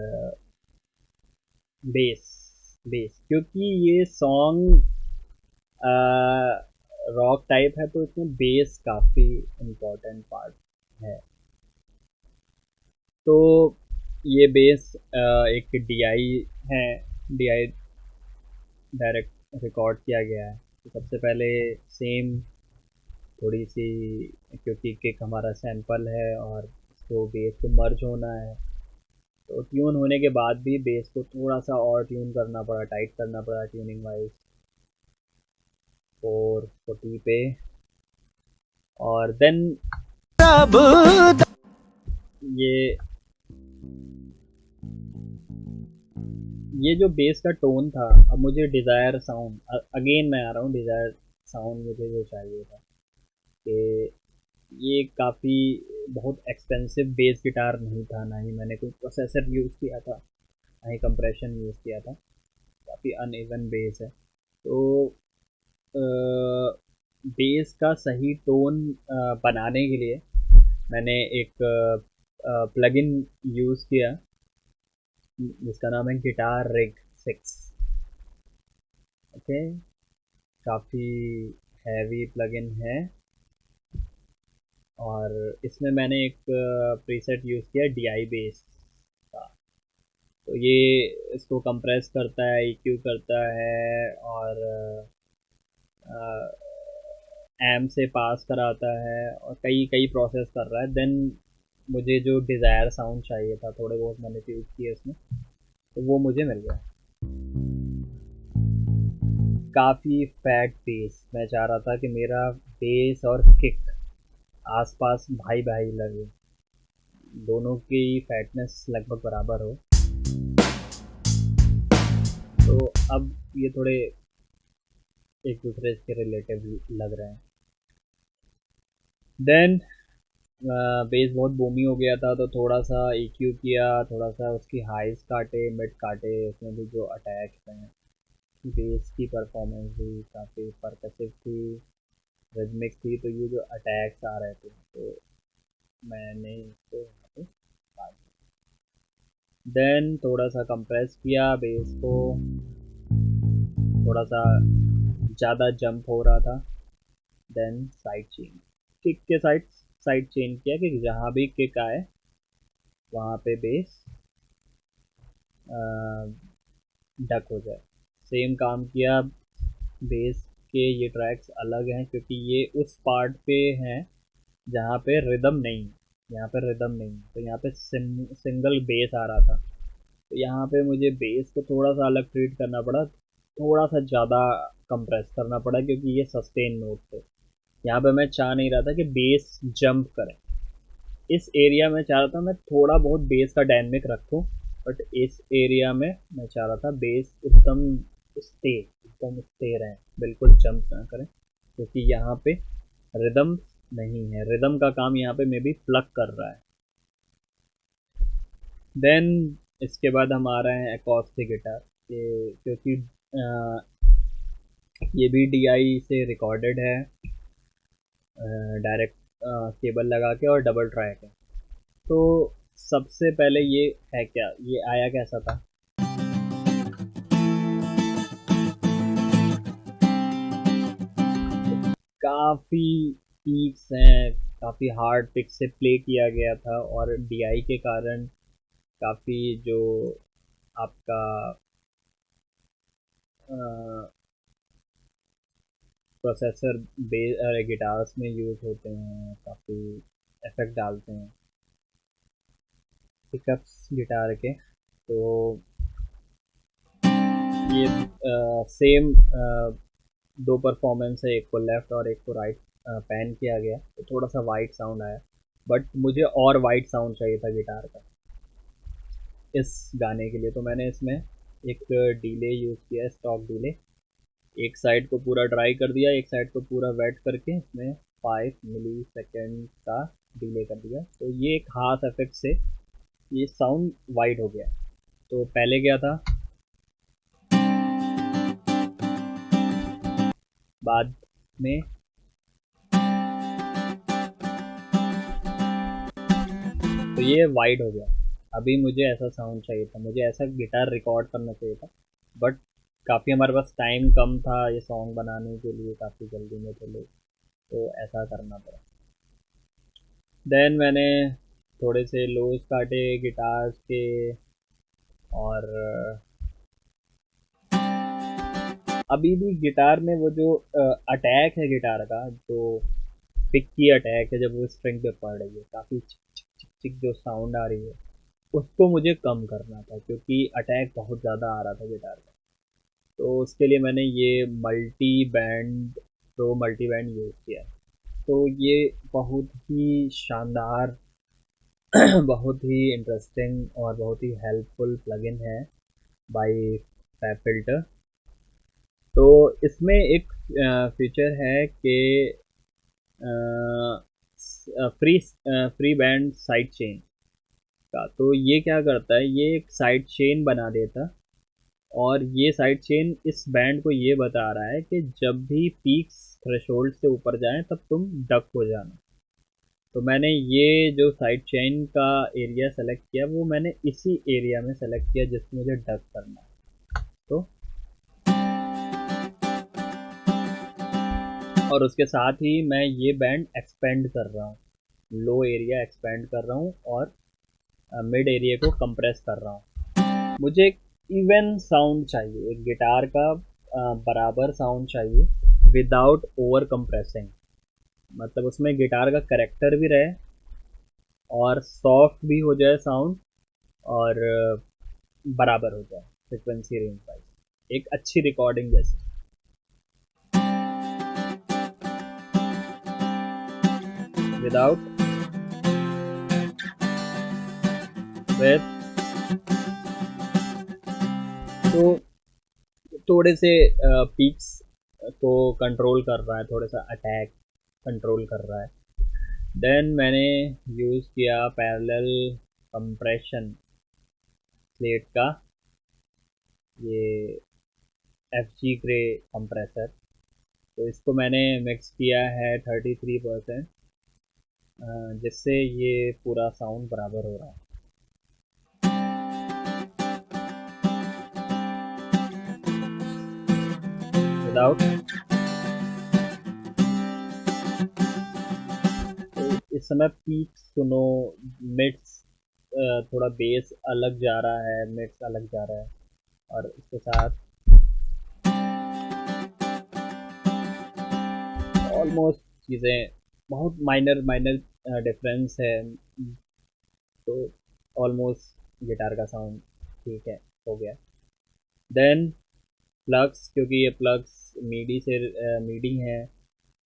बेस बेस क्योंकि ये सॉन्ग रॉक टाइप है, तो इसमें बेस काफ़ी इम्पोर्टेंट पार्ट है। तो ये बेस एक DI है, DI डायरेक्ट रिकॉर्ड किया गया है। तो सबसे पहले सेम थोड़ी सी, क्योंकि किक हमारा सैंपल है और इसको बेस को मर्ज होना है, तो ट्यून होने के बाद भी बेस को थोड़ा सा और ट्यून करना पड़ा, टाइट करना पड़ा ट्यूनिंग वाइज 440 पे। और देन प्रभु ये ये जो बेस का टोन था, अब मुझे डिज़ायर साउंड, अगेन मैं आ रहा हूँ, डिज़ायर साउंड मुझे जो चाहिए था कि ये काफ़ी बहुत एक्सपेंसिव बेस गिटार नहीं था, ना ही मैंने कोई प्रोसेसर यूज़ किया था, ना ही कंप्रेशन यूज़ किया था, काफ़ी अनइवन बेस है। तो बेस का सही टोन बनाने के लिए मैंने एक प्लगइन यूज़ किया जिसका नाम है गिटार रिग 6। ओके, काफ़ी हैवी प्लगइन है और इसमें मैंने एक प्रीसेट यूज़ किया DI बेस का। तो ये इसको कंप्रेस करता है, EQ करता है और एम से पास कराता है और कई कई प्रोसेस कर रहा है। देन मुझे जो डिज़ायर साउंड चाहिए था, थोड़े बहुत मैंने यूज़ किए इसमें, तो वो मुझे मिल गया। काफ़ी फैट बेस, मैं चाह रहा था कि मेरा बेस और किक आसपास भाई भाई लगे, दोनों की फैटनेस लगभग बराबर हो। तो अब ये थोड़े एक दूसरे के रिलेटिव लग रहे हैं। देन बेस बहुत बूमी हो गया था, तो थोड़ा सा EQ किया, थोड़ा सा उसकी हाइज काटे, मिड काटे, उसमें भी जो अटैक्स हैं, बेस की परफॉर्मेंस भी काफ़ी परकसिव थी, रिदमिक थी, तो ये जो अटैक्स आ रहे थे तो मैंने इसको यहाँ पे काट दिया। देन थोड़ा सा कंप्रेस किया बेस को, थोड़ा सा ज़्यादा जंप हो रहा था। देन साइड चेन, किक के साइड साइड चेन किया कि जहाँ भी किक आए वहाँ पे बेस डक हो जाए। सेम काम किया, बेस के ये ट्रैक्स अलग हैं क्योंकि ये उस पार्ट पे हैं जहाँ पे रिदम नहीं, यहाँ पे रिदम नहीं, तो यहाँ पे सिंगल बेस आ रहा था, तो यहाँ पे मुझे बेस को थोड़ा सा अलग ट्रीट करना पड़ा, थोड़ा सा ज़्यादा कंप्रेस करना पड़ा क्योंकि ये सस्टेन नोट थे। यहाँ पे मैं चाह नहीं रहा था कि बेस जंप करे, इस एरिया में चाह रहा था मैं थोड़ा बहुत बेस का डायनेमिक रखूं, बट इस एरिया में मैं चाह रहा था बेस एकदम स्टे रहे, बिल्कुल जंप ना करें, क्योंकि यहाँ पे रिदम नहीं है, रिदम का काम यहाँ पे मे बी प्लग कर रहा है। देन इसके बाद हम आ रहे हैं एकॉस्टिक गिटार के, क्योंकि ये भी DI से रिकॉर्डेड है, डायरेक्ट केबल लगा के और डबल ट्रैक है। तो सबसे पहले ये है क्या, ये आया कैसा था, काफ़ी पीक्स हैं, काफ़ी हार्ड पिक से प्ले किया गया था और DI के कारण काफ़ी जो आपका प्रोसेसर गिटार्स में यूज़ होते हैं, काफ़ी इफेक्ट डालते हैं पिकअप्स गिटार के। तो ये सेम दो परफॉर्मेंस है, एक को लेफ़्ट और एक को राइट पैन किया गया, तो थोड़ा सा वाइट साउंड आया, बट मुझे और वाइट साउंड चाहिए था गिटार का इस गाने के लिए, तो मैंने इसमें एक डिले यूज़ किया, स्टॉक डिले। एक साइड को पूरा ड्राई कर दिया, एक साइड को पूरा वेट करके इसमें 5 मिली सेकेंड का डिले कर दिया, तो ये एक हाफ इफेक्ट से ये साउंड वाइड हो गया। तो पहले क्या था, बाद में तो ये वाइड हो गया। अभी मुझे ऐसा साउंड चाहिए था, मुझे ऐसा गिटार रिकॉर्ड करना चाहिए था, बट काफ़ी हमारे पास टाइम कम था ये सॉन्ग बनाने के लिए, काफ़ी जल्दी में थे लोग, तो ऐसा करना पड़ा। देन मैंने थोड़े से लोज काटे गिटार्स के, और अभी भी गिटार में वो जो अटैक है गिटार का, जो पिक की अटैक है जब वो स्ट्रिंग पे पड़ रही है, काफ़ी चिक चिक चिक चिक जो साउंड आ रही है, उसको मुझे कम करना था क्योंकि अटैक बहुत ज़्यादा आ रहा था गिटार का। तो उसके लिए मैंने ये मल्टी बैंड यूज़ किया। तो ये बहुत ही शानदार बहुत ही इंटरेस्टिंग और बहुत ही हेल्पफुल प्लगइन है बाय फैब फिल्टर। तो इसमें एक फीचर है कि फ्री बैंड साइड चेन का। तो ये क्या करता है, ये एक साइड चेन बना देता, और ये साइड चेन इस बैंड को ये बता रहा है कि जब भी पीक्स थ्रेशोल्ड से ऊपर जाएं तब तुम डक हो जाना। तो मैंने ये जो साइड चेन का एरिया सेलेक्ट किया, वो मैंने इसी एरिया में सेलेक्ट किया जिसमें मुझे डक करना है। तो और उसके साथ ही मैं ये बैंड एक्सपेंड कर रहा हूँ, लो एरिया एक्सपेंड कर रहा हूँ और मिड एरिया को कंप्रेस कर रहा हूँ। मुझे एक इवन साउंड चाहिए, एक गिटार का बराबर साउंड चाहिए विदाउट ओवर कंप्रेसिंग। मतलब उसमें गिटार का करेक्टर भी रहे और सॉफ्ट भी हो जाए साउंड, और बराबर हो जाए फ्रिक्वेंसी रेंज वाइज, एक अच्छी रिकॉर्डिंग जैसे। विदाउट विथ, तो थोड़े से पीक्स को कंट्रोल कर रहा है, थोड़ा सा अटैक कंट्रोल कर रहा है। देन मैंने यूज़ किया पैरेलल कंप्रेशन स्लेट का, ये एफ जी ग्रे कंप्रेसर। तो इसको मैंने मिक्स किया है 33%, जिससे ये पूरा साउंड बराबर हो रहा है। विदाउट, तो इस समय पीक सुनो, मिड्स थोड़ा बेस अलग जा रहा है, मिड्स अलग जा रहा है, और इसके साथ ऑलमोस्ट चीज़ें बहुत माइनर माइनर डिफरेंस है। तो ऑलमोस्ट गिटार का साउंड ठीक है, हो गया। देन प्लग्स, क्योंकि ये प्लग्स मीडी से मीडी हैं,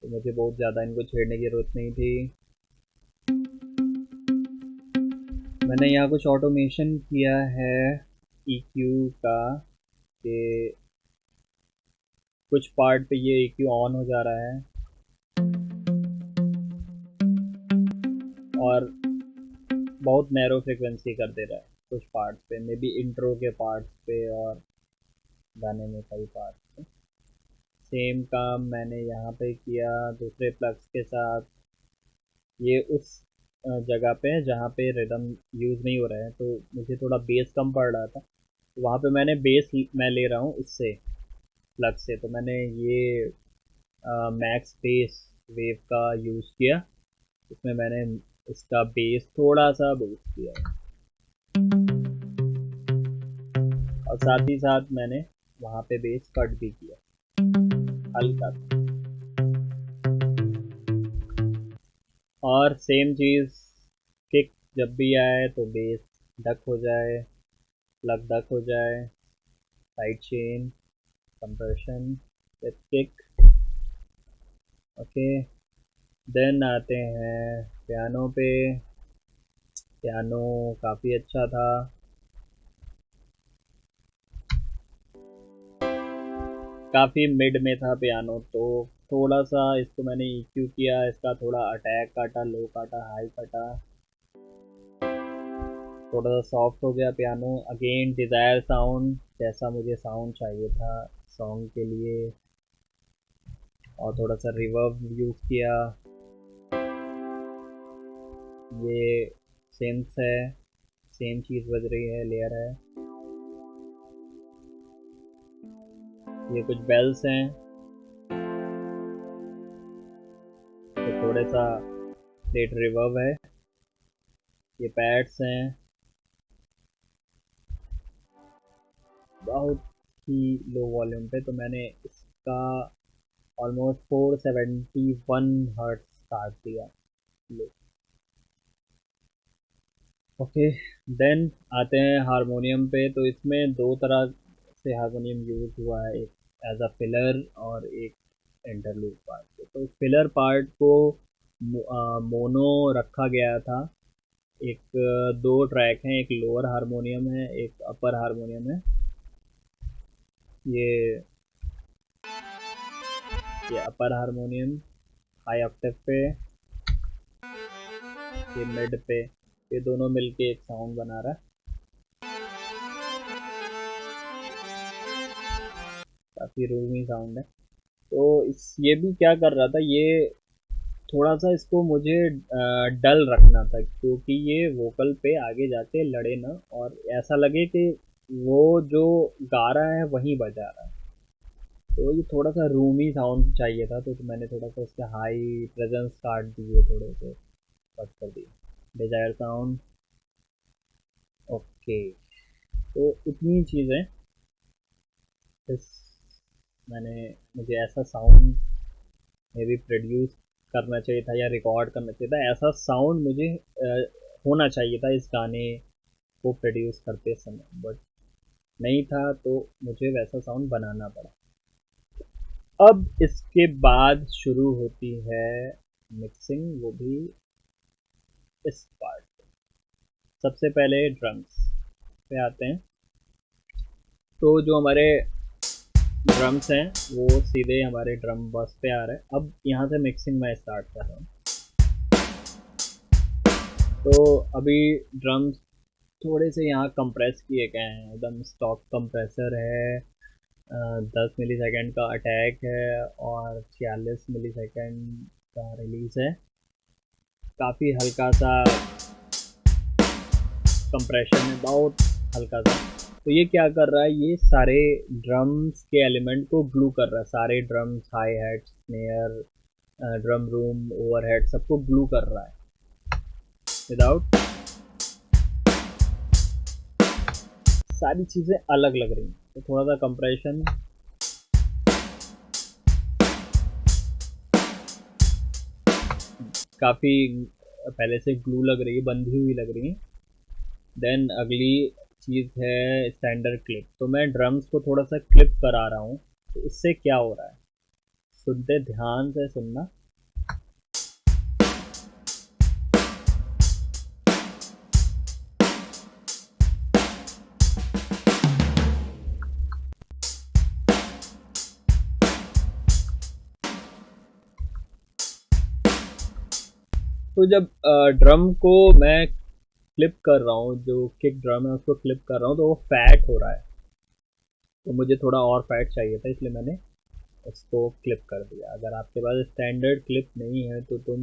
तो मुझे बहुत ज़्यादा इनको छेड़ने की ज़रूरत नहीं थी। मैंने यहाँ कुछ ऑटोमेशन किया है EQ का, कि कुछ पार्ट पे ये EQ ऑन हो जा रहा है और बहुत नैरो फ्रिक्वेंसी कर दे रहा है कुछ पार्ट्स पे, मे बी इंट्रो के पार्ट्स पे और गाने में कई पार्ट्स पे। सेम काम मैंने यहाँ पे किया दूसरे प्लग्स के साथ। ये उस जगह पे है जहाँ पे रिदम यूज़ नहीं हो रहा है, तो मुझे थोड़ा बेस कम पड़ रहा था, तो वहाँ पे मैंने बेस मैं ले रहा हूँ उससे, प्लग से। तो मैंने ये मैक्स बेस वेव का यूज़ किया, इसमें मैंने इसका बेस थोड़ा सा बूस्ट किया है, और साथ ही साथ मैंने वहाँ पे बेस कट भी किया हल्का सा। और सेम चीज़, किक जब भी आए तो बेस डक हो जाए, प्लग डक हो जाए, side chain compression with kick. Okay, then आते हैं पियानो पे। पियानो काफ़ी अच्छा था, काफ़ी मिड में था पियानो, तो थोड़ा सा इसको मैंने EQ किया, इसका थोड़ा अटैक काटा, लो काटा, हाई काटा, थोड़ा सा सॉफ्ट हो गया पियानो। अगेन डिज़ायर साउंड, जैसा मुझे साउंड चाहिए था सॉन्ग के लिए, और थोड़ा सा रिवर्ब यूज़ किया। ये सिंथ है, सेम चीज़ बज रही है, लेयर है। ये कुछ बेल्स हैं, तो थोड़ा सा स्लेट रिवर्ब है। ये पैड्स हैं, बहुत ही लो वॉल्यूम पे, तो मैंने इसका ऑलमोस्ट 471 हर्ट्ज काट दिया। लो, ओके। देन आते हैं हारमोनियम पे। तो इसमें दो तरह से हारमोनियम यूज हुआ है, एक एज अ फिलर और एक इंटरलूड पार्ट पे। तो फिलर पार्ट को मोनो रखा गया था। एक दो ट्रैक हैं, एक लोअर हारमोनियम है, एक अपर हारमोनियम है, ये अपर हारमोनियम हाई ऑक्टेव पे, ये मिड पे, ये दोनों मिलके एक साउंड बना रहा है। काफ़ी रूमी साउंड है। तो ये भी क्या कर रहा था, ये थोड़ा सा इसको मुझे डल रखना था, क्योंकि ये वोकल पे आगे जाके लड़े ना और ऐसा लगे कि वो जो गा रहा है वहीं बजा रहा है। तो ये थोड़ा सा रूमी साउंड चाहिए था, तो मैंने थोड़ा सा इसके हाई प्रेजेंस काट दिए, थोड़े से कट कर दिए। Desire sound okay. तो इतनी चीज़ें इस मुझे ऐसा साउंड में भी प्रोड्यूस करना चाहिए था या रिकॉर्ड करना चाहिए था। ऐसा साउंड मुझे होना चाहिए था इस गाने को प्रोड्यूस करते समय, बट नहीं था, तो मुझे वैसा साउंड बनाना पड़ा। अब इसके बाद शुरू होती है मिक्सिंग, वो भी इस पार्ट। सबसे पहले ड्रम्स पे आते हैं। तो जो हमारे ड्रम्स हैं वो सीधे हमारे ड्रम बस पे आ रहे हैं। अब यहाँ से मिक्सिंग मैं स्टार्ट कर रहा हूँ। तो अभी ड्रम्स थोड़े से यहाँ कंप्रेस किए गए हैं, एकदम स्टॉक कंप्रेसर है, 10 मिलीसेकंड का अटैक है और 46 मिलीसेकंड का रिलीज है। काफ़ी हल्का सा कंप्रेशन है, बहुत हल्का सा। तो ये क्या कर रहा है, ये सारे ड्रम्स के एलिमेंट को ग्लू कर रहा है। सारे drums, hi hat, snare, drum room, overhead, सबको ग्लू कर रहा है विदाउट। सारी चीज़ें अलग लग रही हैं, तो थोड़ा सा कंप्रेशन, काफ़ी पहले से ग्लू लग रही है, बंधी हुई लग रही है। देन अगली चीज़ है स्टैंडर्ड क्लिप। तो मैं ड्रम्स को थोड़ा सा क्लिप करा रहा हूँ। तो इससे क्या हो रहा है, सुनते ध्यान से सुनना। तो जब ड्रम को मैं क्लिप कर रहा हूँ, जो किक ड्रम है उसको क्लिप कर रहा हूँ, तो वो फैट हो रहा है। तो मुझे थोड़ा और फैट चाहिए था, इसलिए मैंने इसको क्लिप कर दिया। अगर आपके पास स्टैंडर्ड क्लिप नहीं है तो तुम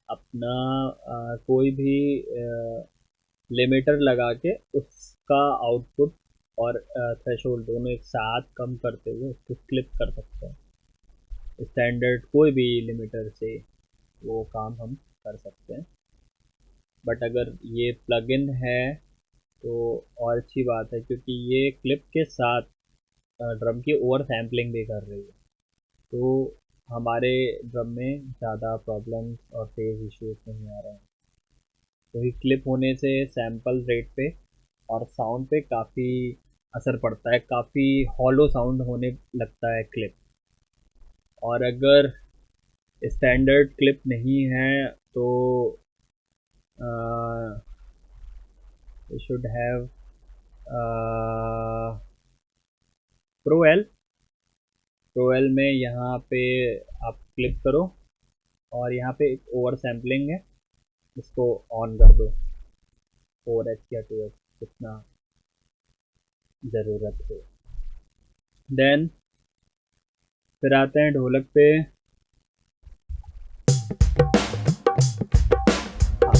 अपना कोई भी लिमिटर लगा के उसका आउटपुट और थ्रेशोल्ड दोनों एक साथ कम करते हुए उसको क्लिप कर सकते हैं। स्टैंडर्ड कोई भी लिमिटर से वो काम हम कर सकते हैं। बट अगर ये प्लग इन है तो और अच्छी बात है, क्योंकि ये क्लिप के साथ ड्रम की ओवर सैम्पलिंग भी कर रही है। तो हमारे ड्रम में ज़्यादा प्रॉब्लम्स और फेज इश्यूज नहीं आ रहे हैं, क्योंकि क्लिप होने से सैम्पल रेट पे और साउंड पे काफ़ी असर पड़ता है, काफ़ी हॉलो साउंड होने लगता है क्लिप। और अगर स्टैंडर्ड क्लिप नहीं है तो you should have pro L में यहाँ पे आप क्लिक करो और यहाँ पे एक ओवर सैम्पलिंग है, इसको ऑन कर दो 4x या 2x जितना ज़रूरत हो। देन फिर आते हैं ढोलक पे।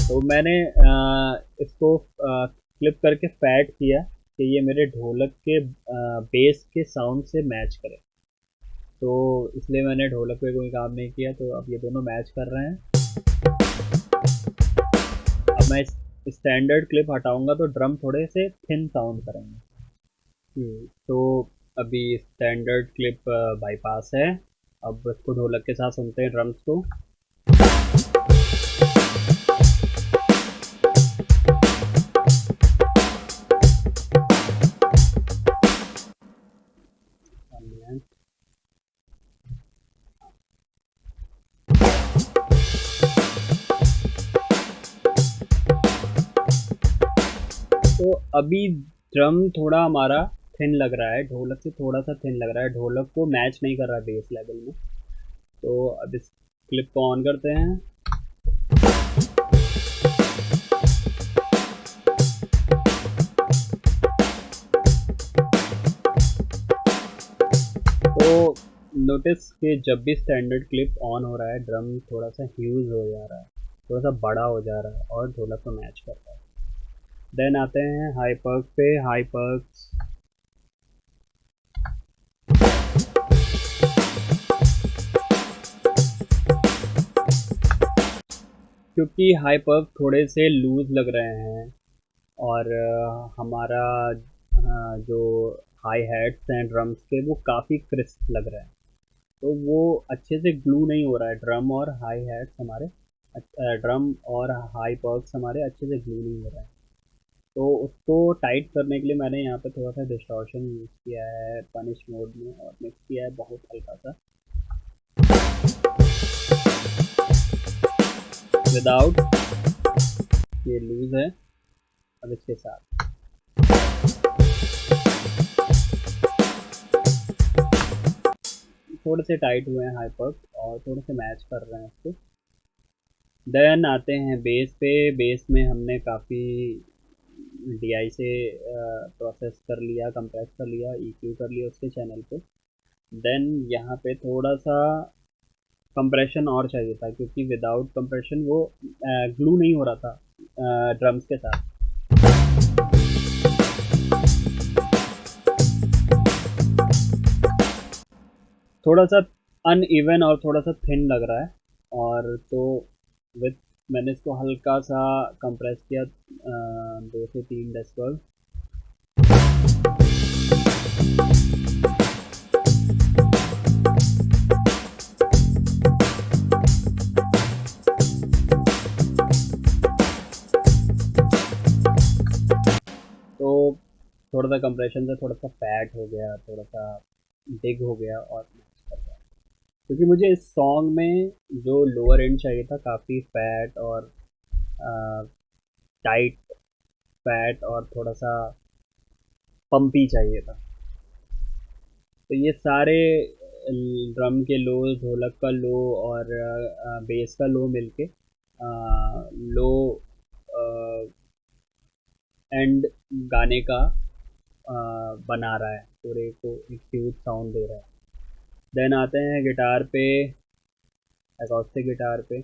तो मैंने इसको क्लिप करके फैट किया कि ये मेरे ढोलक के बेस के साउंड से मैच करे। तो इसलिए मैंने ढोलक पे कोई काम नहीं किया, तो अब ये दोनों मैच कर रहे हैं। अब मैं स्टैंडर्ड क्लिप हटाऊंगा तो ड्रम थोड़े से थिन साउंड करेंगे। तो अभी स्टैंडर्ड क्लिप बाईपास है। अब इसको ढोलक के साथ सुनते हैं ड्रम्स को। तो अभी ड्रम थोड़ा हमारा थिन लग रहा है, ढोलक से थोड़ा सा थिन लग रहा है, ढोलक को मैच नहीं कर रहा बेस लेवल में। तो अब इस क्लिप को ऑन करते हैं। तो नोटिस कि जब भी स्टैंडर्ड क्लिप ऑन हो रहा है, ड्रम थोड़ा सा ह्यूज हो जा रहा है, थोड़ा सा बड़ा हो जा रहा है और ढोलक को मैच कर रहा है। देन आते हैं हाई पर्क पे। हाई पर्क्स क्योंकि हाई पर्क थोड़े से लूज लग रहे हैं और हमारा जो हाई हैट्स हैं ड्रम्स के वो काफ़ी क्रिस्प लग रहे हैं, तो वो अच्छे से ग्लू नहीं हो रहा है। ड्रम और हाई हैट्स हमारे ड्रम और हाई पर्क्स हमारे अच्छे से ग्लू नहीं हो रहा है। तो उसको टाइट करने के लिए मैंने यहाँ पे थोड़ा सा डिस्टॉर्शन यूज़ किया है पनिश मोड में और मिक्स किया है बहुत हल्का सा विदाउट। ये लूज है। अब इसके साथ थोड़े से टाइट हुए हैं हाई पर्क और थोड़े से मैच कर रहे हैं इसको। देन आते हैं बेस पे। बेस में हमने काफ़ी DI से प्रोसेस कर लिया, कंप्रेस कर लिया, EQ कर लिया उसके चैनल पे। देन यहाँ पे थोड़ा सा कंप्रेशन और चाहिए था क्योंकि विदाउट कंप्रेशन वो ग्लू नहीं हो रहा था ड्रम्स के साथ। थोड़ा सा अनइवन और थोड़ा सा थिन लग रहा है और तो विथ मैंने इसको हल्का सा कंप्रेस किया 2 से 3 डेसिबल। तो थोड़ा सा कंप्रेशन से थोड़ा सा फैट हो गया, थोड़ा सा डिग हो गया और मैच कर गया क्योंकि मुझे इस सॉन्ग में जो लोअर एंड चाहिए था काफ़ी फैट और टाइट फैट और थोड़ा सा पंपी चाहिए था। तो ये सारे ड्रम के लो, ढोलक का लो और बेस का लो मिलके लो एंड गाने का बना रहा है, पूरे को एक ह्यूज साउंड दे रहा है। देन आते हैं गिटार पे, एकॉस्टिक गिटार पे।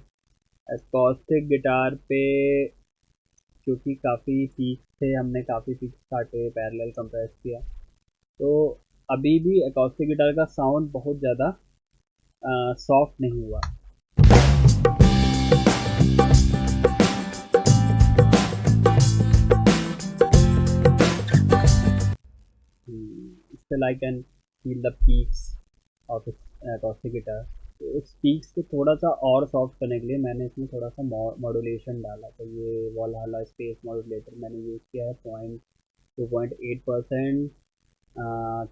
एकॉस्टिक गिटार पे क्योंकि काफ़ी पीक्स थे, हमने काफ़ी पीक्स काटे, पैरेलल कंप्रेस किया, तो अभी भी एकॉस्टिक गिटार का साउंड बहुत ज़्यादा सॉफ्ट नहीं हुआ। Still I can feel the peaks of acoustic guitar। तो उस पीक्स को थोड़ा सा और सॉफ्ट करने के लिए मैंने इसमें थोड़ा सा मॉड्यूलेशन डाला। तो ये वॉलहल्ला स्पेस मॉड्यूलेटर मैंने यूज़ किया है 2.8%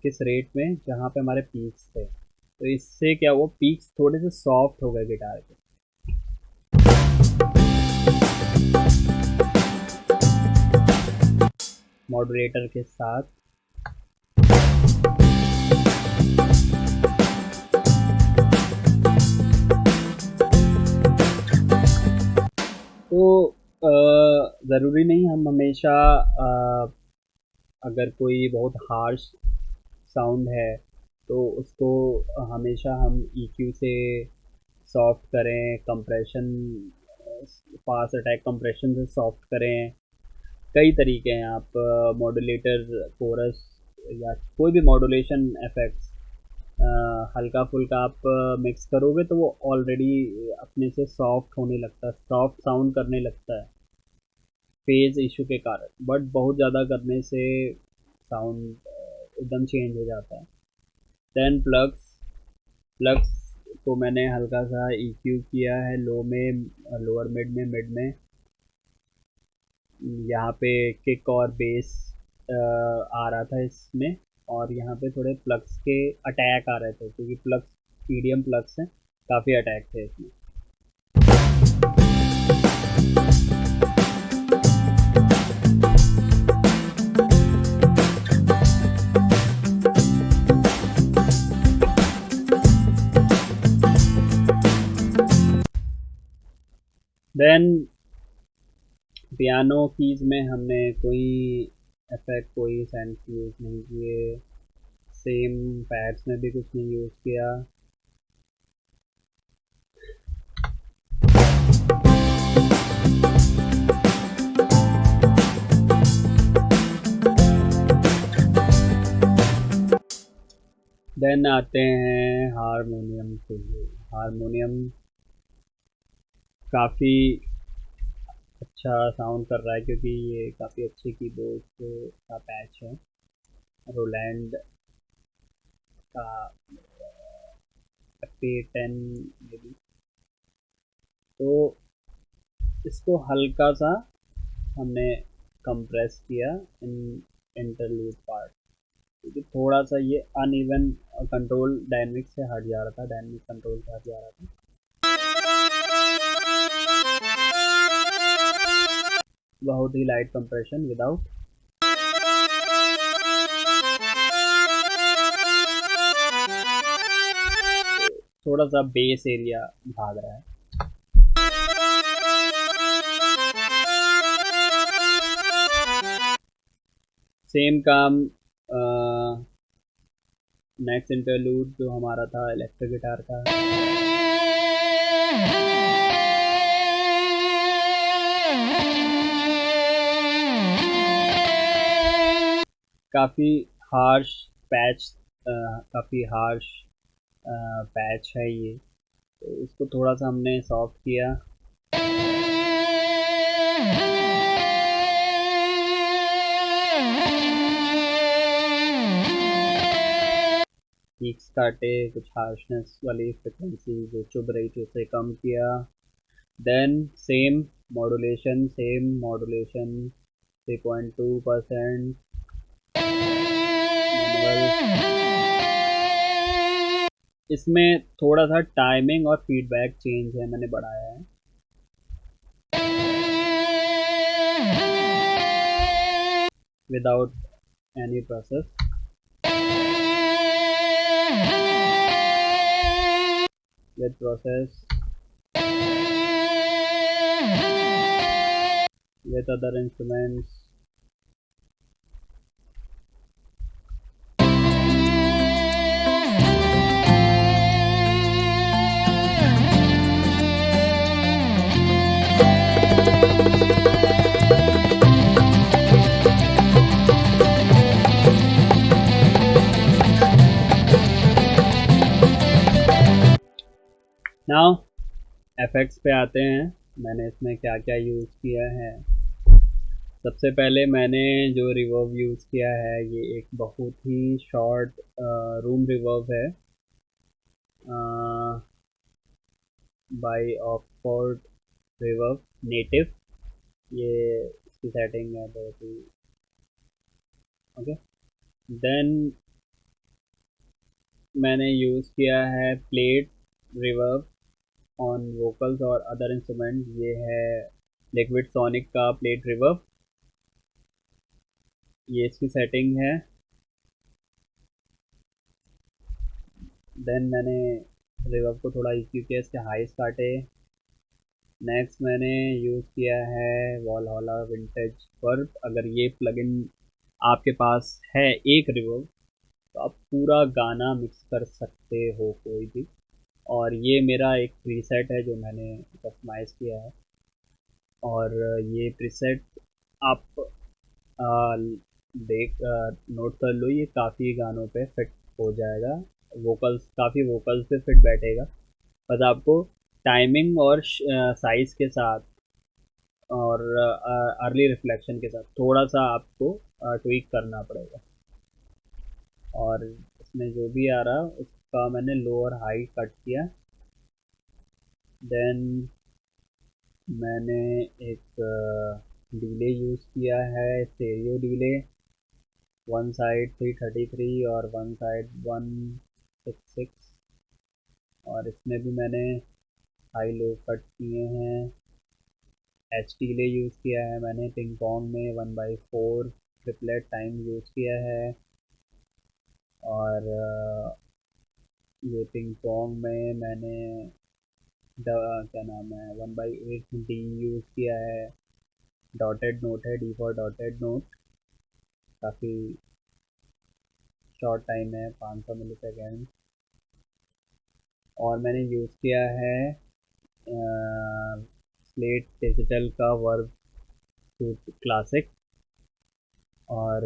किस रेट में, जहाँ पे हमारे पीक्स थे। तो इससे क्या वो पीक्स थोड़े से सॉफ्ट हो गए गिटार के। मॉड्यूलेटर के साथ तो ज़रूरी नहीं हम हमेशा अगर कोई बहुत हार्श साउंड है तो उसको हमेशा हम EQ से सॉफ्ट करें, कंप्रेशन फास्ट अटैक कंप्रेशन से सॉफ्ट करें। कई तरीके हैं, आप मॉड्यूलेटर, कोरस या कोई भी मॉड्यूलेशन इफेक्ट्स हल्का फुल्का आप मिक्स करोगे तो वो ऑलरेडी अपने से सॉफ्ट होने लगता है, सॉफ्ट साउंड करने लगता है फेज इशू के कारण। बट बहुत ज़्यादा करने से साउंड एकदम चेंज हो जाता है। देन प्लग्स को मैंने हल्का सा EQ किया है, लो में, लोअर मिड में यहाँ पे किक और बेस आ रहा था इसमें, और यहाँ पे थोड़े प्लग्स के अटैक आ रहे थे क्योंकि प्लग्स मीडियम प्लग्स हैं, काफ़ी अटैक थे इसमें। देन पियानो कीज में हमने कोई इफेक्ट, कोई सेंस यूज़ नहीं किए। सेम पैड्स में भी कुछ नहीं यूज़ किया। देन आते हैं हारमोनियम के लिए। हारमोनियम काफ़ी अच्छा साउंड कर रहा है क्योंकि ये काफ़ी अच्छे कीबोर्ड का पैच है, रोलैंड का P10 में भी। तो इसको हल्का सा हमने कंप्रेस किया इन इंटरलूड पार्ट, क्योंकि थोड़ा सा ये अनइवन कंट्रोल डायनेमिक से हट जा रहा था, डायनेमिक कंट्रोल से हट जा रहा था। बहुत ही लाइट कंप्रेशन विदाउट थोड़ा सा बेस एरिया भाग रहा है। सेम काम नेक्स्ट इंटरलूड जो हमारा था इलेक्ट्रिक गिटार का। काफ़ी हार्श पैच, काफ़ी हार्श पैच है ये, तो इसको थोड़ा सा हमने सॉफ्ट किया। पीक्स काटे, कुछ हार्शनेस वाली फ्रिक्वेंसी जो चुभ रही थी उसे कम किया। Then same modulation 3.2%। इसमें थोड़ा सा टाइमिंग और फीडबैक चेंज है, मैंने बढ़ाया है। Without any process. With process, with other instruments. Now effects पे आते हैं, मैंने इसमें क्या क्या यूज़ किया है। सबसे पहले मैंने जो रिवर्ब यूज़ किया है ये एक बहुत ही शॉर्ट रूम रिवर्ब है बाय ऑक्सफोर्ड रिवर्ब नेटिव। ये इसकी सेटिंग है बहुत ही ओके। देन मैंने यूज़ किया है प्लेट रिवर्ब ऑन वोकल्स और अदर इंस्ट्रूमेंट। ये है लिक्विड सोनिक का प्लेट रिवर्ब, ये इसकी सेटिंग है। देन मैंने रिवर्ब को थोड़ा EQ किया, इसके हाइस काटे। नेक्स्ट मैंने यूज़ किया है वॉलहॉला विंटेज वर्ब। अगर ये प्लगइन आपके पास है एक रिवर्ब तो आप पूरा गाना मिक्स कर सकते हो कोई भी, और ये मेरा एक प्रीसेट है जो मैंने कस्टमाइज़ किया है। और ये प्रीसेट आप देख नोट कर लो, ये काफ़ी गानों पे फिट हो जाएगा, वोकल्स काफ़ी वोकल्स पे फिट बैठेगा। बस आपको टाइमिंग और साइज़ के साथ और अर्ली रिफ्लेक्शन के साथ थोड़ा सा आपको ट्वीक करना पड़ेगा। और इसमें जो भी आ रहा उसका मैंने लो और हाई कट किया। देन मैंने एक डिले यूज़ किया है, स्टेरियो डिले, वन साइड 333 और वन साइड 166। और इसमें भी मैंने हाई लो कट किए हैं। एच डिले यूज़ किया है मैंने, पिंग पोंग में 1/4 ट्रिपलेट टाइम यूज़ किया है। और ये पिंग पोंग में मैंने क्या नाम है 1/8 डी यूज़ किया है, डॉटेड नोट है, डी फॉर डॉटेड नोट, काफ़ी शॉर्ट टाइम है 500 मिली सेकेंड। और मैंने यूज़ किया है स्लेट डिजिटल का वर्ब सूट क्लासिक, और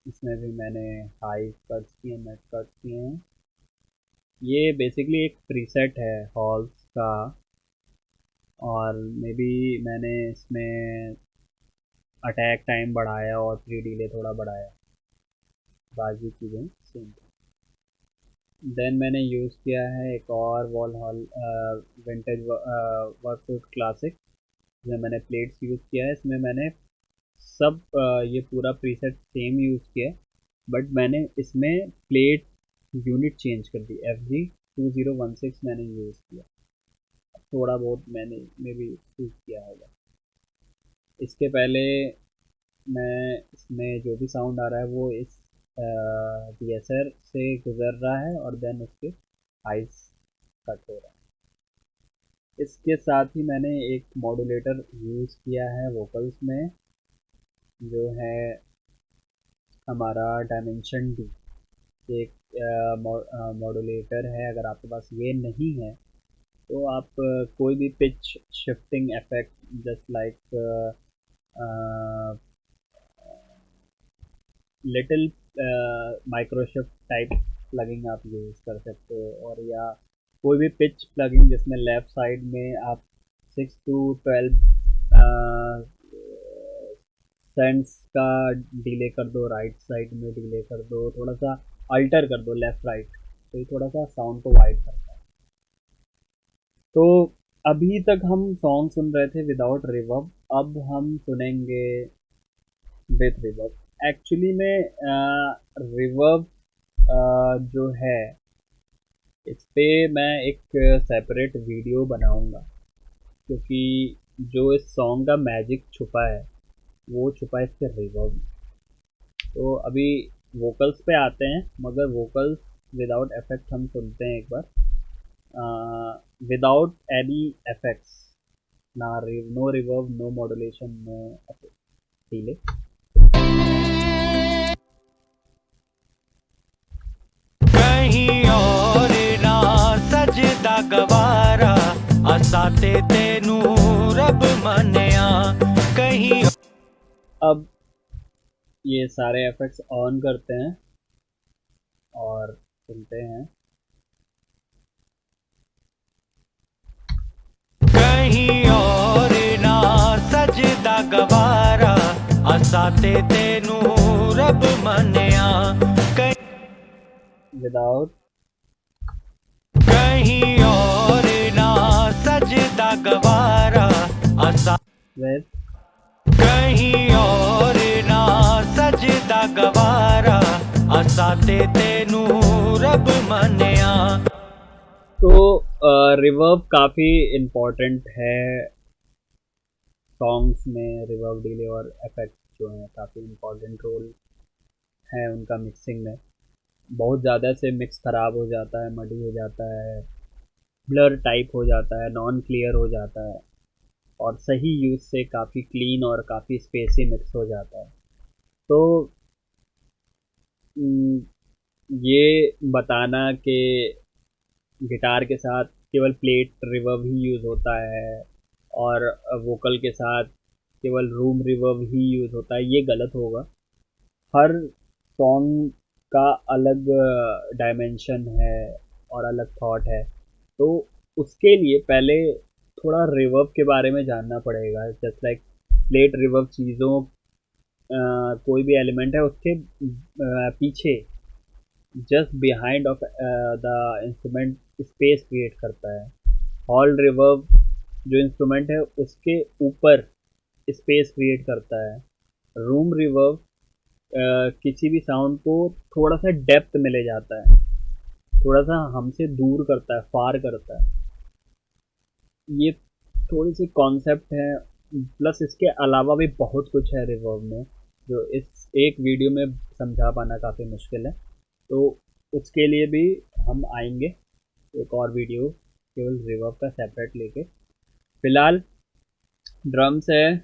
इसमें भी मैंने हाई कट्स किए, मिड कट्स किए हैं। ये बेसिकली एक प्रीसेट है हॉल्स का, और मे बी मैंने इसमें अटैक टाइम बढ़ाया और 3 डिले थोड़ा बढ़ाया, बाकी चीज़ें सेम। देन मैंने यूज़ किया है एक और वॉल हॉल विंटेज वर्कसूट क्लासिक, जिसमें मैंने प्लेट्स यूज़ किया है। इसमें मैंने सब ये पूरा प्रीसेट सेम यूज़ किया है, बट मैंने इसमें प्लेट यूनिट चेंज कर दी, FG2016 मैंने यूज़ किया, थोड़ा बहुत मैंने मे बी यूज़ किया होगा। इसके पहले मैं इसमें जो भी साउंड आ रहा है वो इस DSR से गुजर रहा है, और देन उसके हाइस कट हो रहा है। इसके साथ ही मैंने एक मॉड्यूलेटर यूज़ किया है वोकल्स में, जो है हमारा डायमेंशन डी। एक मॉड्यूलेटर है, अगर आपके पास ये नहीं है तो आप कोई भी pitch shifting effect just like little Microshift type plugging आप यूज़ कर सकते हो, और या कोई भी पिच प्लगिंग जिसमें लेफ़्ट साइड में आप 6 to 12 सेंट्स का डिले कर दो, राइट साइड में डिले कर दो, थोड़ा सा अल्टर कर दो लेफ़्ट राइट, तो ये थोड़ा सा साउंड को वाइड करता है। तो अभी तक हम सॉन्ग सुन रहे थे विदाउट रिवर्ब, अब हम सुनेंगे विथ रिवर्ब। एक्चुअली में रिवर्ब जो है इस पे मैं एक सेपरेट वीडियो बनाऊंगा, क्योंकि जो इस सॉन्ग का मैजिक छुपा है वो छुपा है इसके रिवर्ब। तो अभी वोकल्स पे आते हैं, मगर वोकल्स विदाउट इफेक्ट हम सुनते हैं एक बार, without any effects, no reverb, no modulation, no delay. कहीं और ना सजदा गवारा असा ते तेनू रब मन्या कहीं। अब ये सारे इफेक्ट्स ऑन करते हैं और सुनते हैं। कहीं और ना सजदा गवारा असा ते तेनू रब मन्या विदाउट कहीं और ना सजदा गवारा असा विद कहीं और ना सजदा गवारा असा ते तेनू रब मन्या। तो रिवर्ब काफ़ी इम्पोर्टेंट है सॉन्ग्स में। रिवर्ब, डिले और इफेक्ट्स जो हैं काफ़ी इम्पोर्टेंट रोल है उनका मिक्सिंग में। बहुत ज़्यादा से मिक्स ख़राब हो जाता है, मडी हो जाता है, ब्लर टाइप हो जाता है, नॉन क्लियर हो जाता है, और सही यूज़ से काफ़ी क्लीन और काफ़ी स्पेसी मिक्स हो जाता है। तो ये बताना कि गिटार के साथ केवल प्लेट रिवर्ब ही यूज़ होता है और वोकल के साथ केवल रूम रिवर्ब ही यूज़ होता है, ये गलत होगा। हर सॉन्ग का अलग डायमेंशन है और अलग थॉट है, तो उसके लिए पहले थोड़ा रिवर्ब के बारे में जानना पड़ेगा। जस्ट लाइक प्लेट रिवर्ब चीज़ों कोई भी एलिमेंट है उसके पीछे, just behind of the instrument space create करता है। हॉल रिवर्ब जो इंस्ट्रूमेंट है उसके ऊपर स्पेस क्रिएट करता है। रूम रिवर्ब किसी भी साउंड को थोड़ा सा डेप्थ में ले जाता है, थोड़ा सा हमसे दूर करता है, फार करता है। ये थोड़ी सी कॉन्सेप्ट है, प्लस इसके अलावा भी बहुत कुछ है रिवर्ब में जो इस एक वीडियो में समझा पाना काफ़ी मुश्किल है। तो उसके लिए भी हम आएंगे एक और वीडियो केवल रिवर्ब का सेपरेट लेके। फिलहाल ड्रम्स है,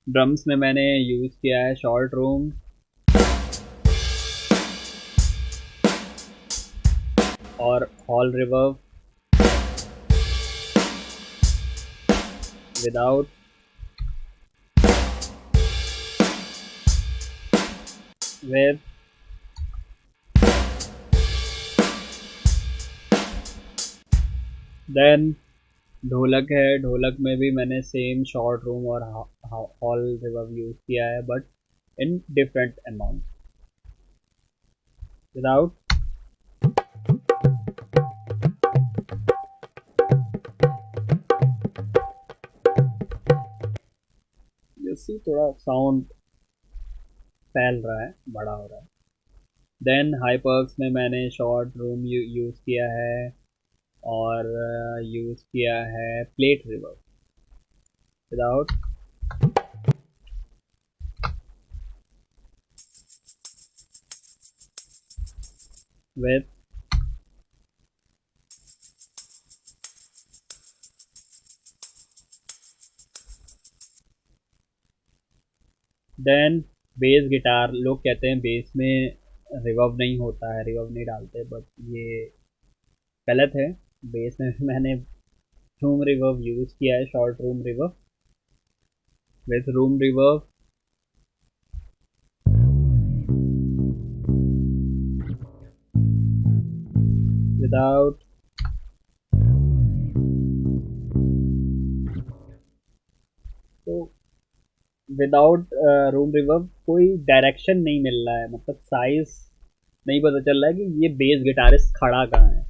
ड्रम्स में मैंने यूज़ किया है शॉर्ट रूम और hall reverb without with then dholak है, ढोलक में भी मैंने सेम शॉर्ट रूम और हॉल रिवर्ब यूज़ किया है but in different amount without. जैसे थोड़ा साउंड फैल रहा है, बड़ा हो रहा है। देन हाई पर्क्स में मैंने शॉर्ट रूम यूज़ किया है और यूज़ किया है plate reverb without. with then bass guitar. लोग कहते हैं बेस में रिवर्ब नहीं होता है, रिवर्ब नहीं डालते, बट ये गलत है। बेस में मैंने रूम रिवर्ब यूज़ किया है, short room reverb with room reverb without. तो विदाउट रूम रिवर्ब कोई डायरेक्शन नहीं मिल रहा है, मतलब साइज नहीं पता चल रहा है कि ये बेस गिटारिस्ट खड़ा कहाँ है।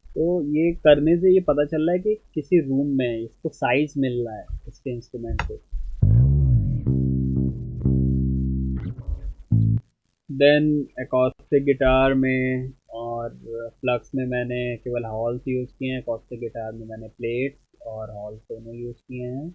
तो ये करने से ये पता चल रहा है कि किसी रूम में इसको साइज मिल रहा है इसके इंस्ट्रूमेंट को। देन एकॉस्टिक गिटार में और फ्लक्स में मैंने केवल हॉल्स यूज़ किए हैं, एकॉस्टिक गिटार में मैंने प्लेट्स और हॉल्स दोनों यूज़ किए हैं।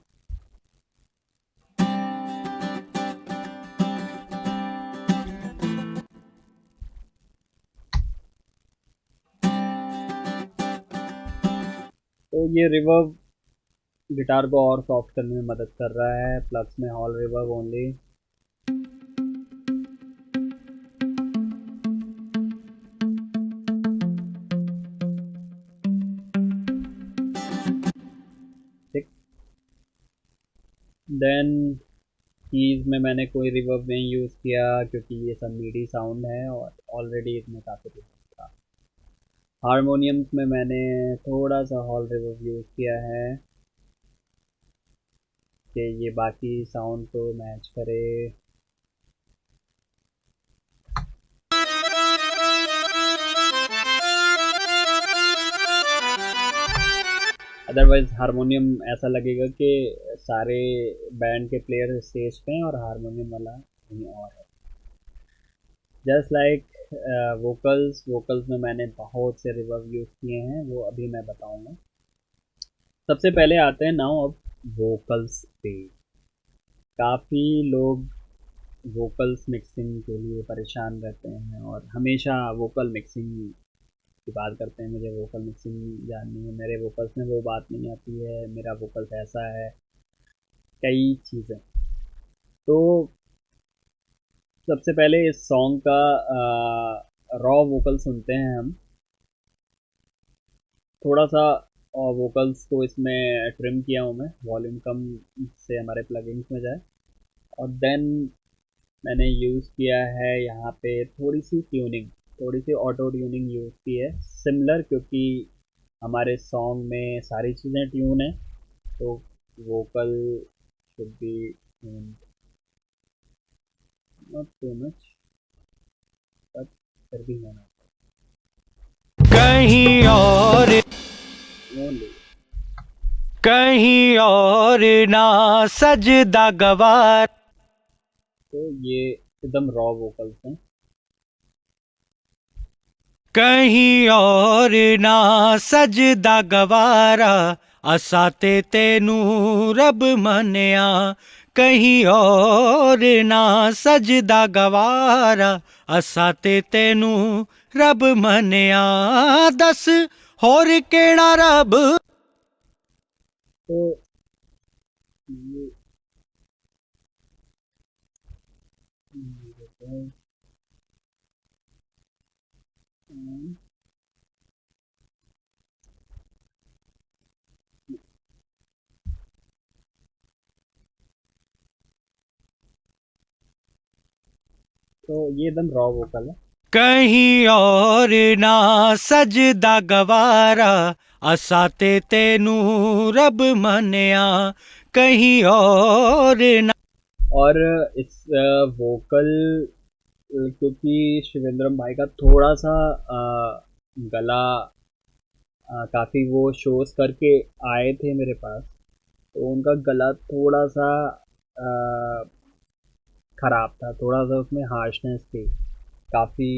तो ये रिवर्ब गिटार को और सॉफ्ट करने में मदद कर रहा है। फ्लक्स में hall reverb only. Then keys में मैंने कोई रिवर्ब नहीं यूज़ किया क्योंकि ये सब मीडी साउंड है और ऑलरेडी इसमें काफ़ी रिवर्ब था। हारमोनियम्स में मैंने थोड़ा सा हॉल रिवर्ब यूज़ किया है कि ये बाकी साउंड को मैच करे। अदरवाइज हारमोनियम ऐसा लगेगा कि सारे बैंड के प्लेयर स्टेज पे हैं और हारमोनियम वाला कहीं और है। जस्ट लाइक वोकल्स में मैंने बहुत से रिवर्ब यूज़ किए हैं, वो अभी मैं बताऊंगा। सबसे पहले आते हैं नाउ अब वोकल्स पे। काफ़ी लोग वोकल्स मिक्सिंग के लिए परेशान रहते हैं और हमेशा वोकल मिक्सिंग की बात करते हैं। मुझे वोकल मिक्सिंग जाननी है, मेरे वोकल्स में वो बात नहीं आती है, मेरा वोकल्स ऐसा है, कई चीज़ें। तो सबसे पहले इस सॉन्ग का रॉ वोकल सुनते हैं हम। थोड़ा सा वोकल्स को इसमें ट्रिम किया हूँ मैं, वॉल्यूम कम से हमारे प्लगइन्स में जाए। और देन मैंने यूज़ किया है यहाँ पे थोड़ी सी ट्यूनिंग, थोड़ी सी ऑटो ट्यूनिंग यूज़ की है सिमिलर, क्योंकि हमारे सॉन्ग में सारी चीज़ें ट्यून है तो vocal should be tuned, not too much but फिर भी होना कहीं और ओनली। कहीं और ना सजदा गवार। तो ये एकदम रॉ वोकल्स हैं। कहीं और ना सजदा गवारा असा ते तेनू रब मन्या। कहीं और ना सजदा गवारा असा ते तेनू रब मन्या। दस होर केड़ा रब तो ये तो ये एकदम रॉ वोकल है। कहीं और ना सजदा गवारा असा ते तेनू रब मन्या कहीं और ना। और इस वोकल क्योंकि शिवेंद्रम भाई का थोड़ा सा गला काफ़ी वो शोज करके आए थे मेरे पास, तो उनका गला थोड़ा सा ख़राब था, थोड़ा सा उसमें हार्शनेस थी। काफ़ी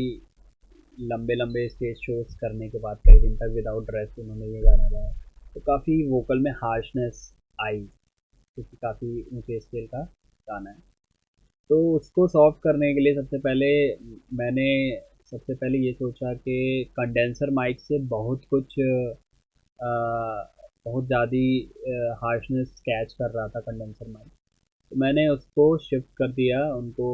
लंबे लंबे स्टेज शोज करने के बाद कई दिन तक विदाउट ड्रेस उन्होंने ये गाना गाया, तो काफ़ी वोकल में हार्शनेस आई, क्योंकि काफ़ी ऊंचे स्केल का गाना है। तो उसको सॉल्व करने के लिए मैंने सबसे पहले ये सोचा कि कंडेंसर माइक से बहुत कुछ बहुत ज़्यादा हार्शनेस कैच कर रहा था कंडेंसर माइक। तो मैंने उसको शिफ्ट कर दिया उनको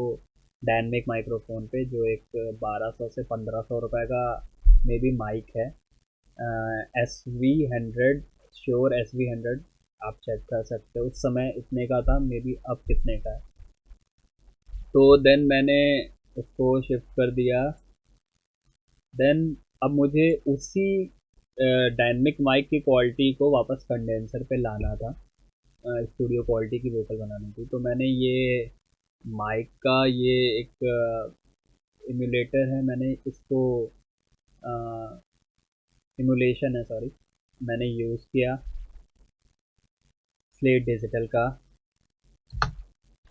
डायनेमिक माइक्रोफोन पे, जो एक 1200 से 1500 रुपए का मे बी माइक है, SV100, श्योर SV100, आप चेक कर सकते हो, उस समय इतने का था, मे बी अब कितने का है। तो देन मैंने उसको शिफ्ट कर दिया। देन अब मुझे उसी डायनेमिक माइक की क्वालिटी को वापस कंडेंसर पे लाना था, स्टूडियो क्वालिटी की वोकल बनानी थी। तो मैंने ये माइक का ये एक इम्यूलेटर है, मैंने इसको इमुलेशन है, सॉरी, मैंने यूज़ किया स्लेट डिजिटल का।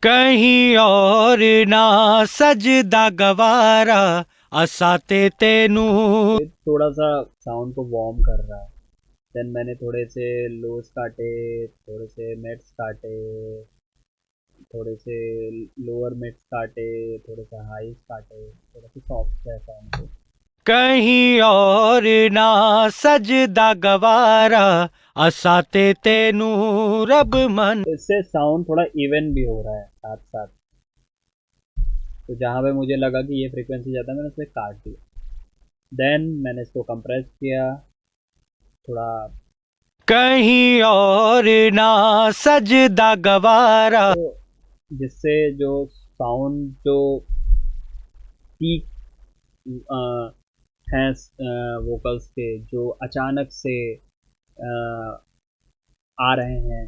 कहीं और ना सजदा गवारा असा ते तेनू। ये थोड़ा सा साउंड को वार्म कर रहा है। देन मैंने थोड़े से लोज काटे, थोड़े से मिड्स काटे, थोड़े से लोअर मिड्स काटे, थोड़े से हाईज काटे, थोड़ा सा सॉफ्ट है साउंड को। कहीं और ना सजदा गवारा असा ते तेनू रब मन। तो इससे साउंड थोड़ा इवन भी हो रहा है साथ साथ। तो जहाँ पे मुझे लगा कि ये फ्रीक्वेंसी ज़्यादा, मैंने उसे काट दिया। देन मैंने इसको कंप्रेस किया थोड़ा, कहीं और ना सजदा गवारा। तो जिससे जो साउंड जो पीक हैं वोकल्स के, जो अचानक से आ रहे हैं,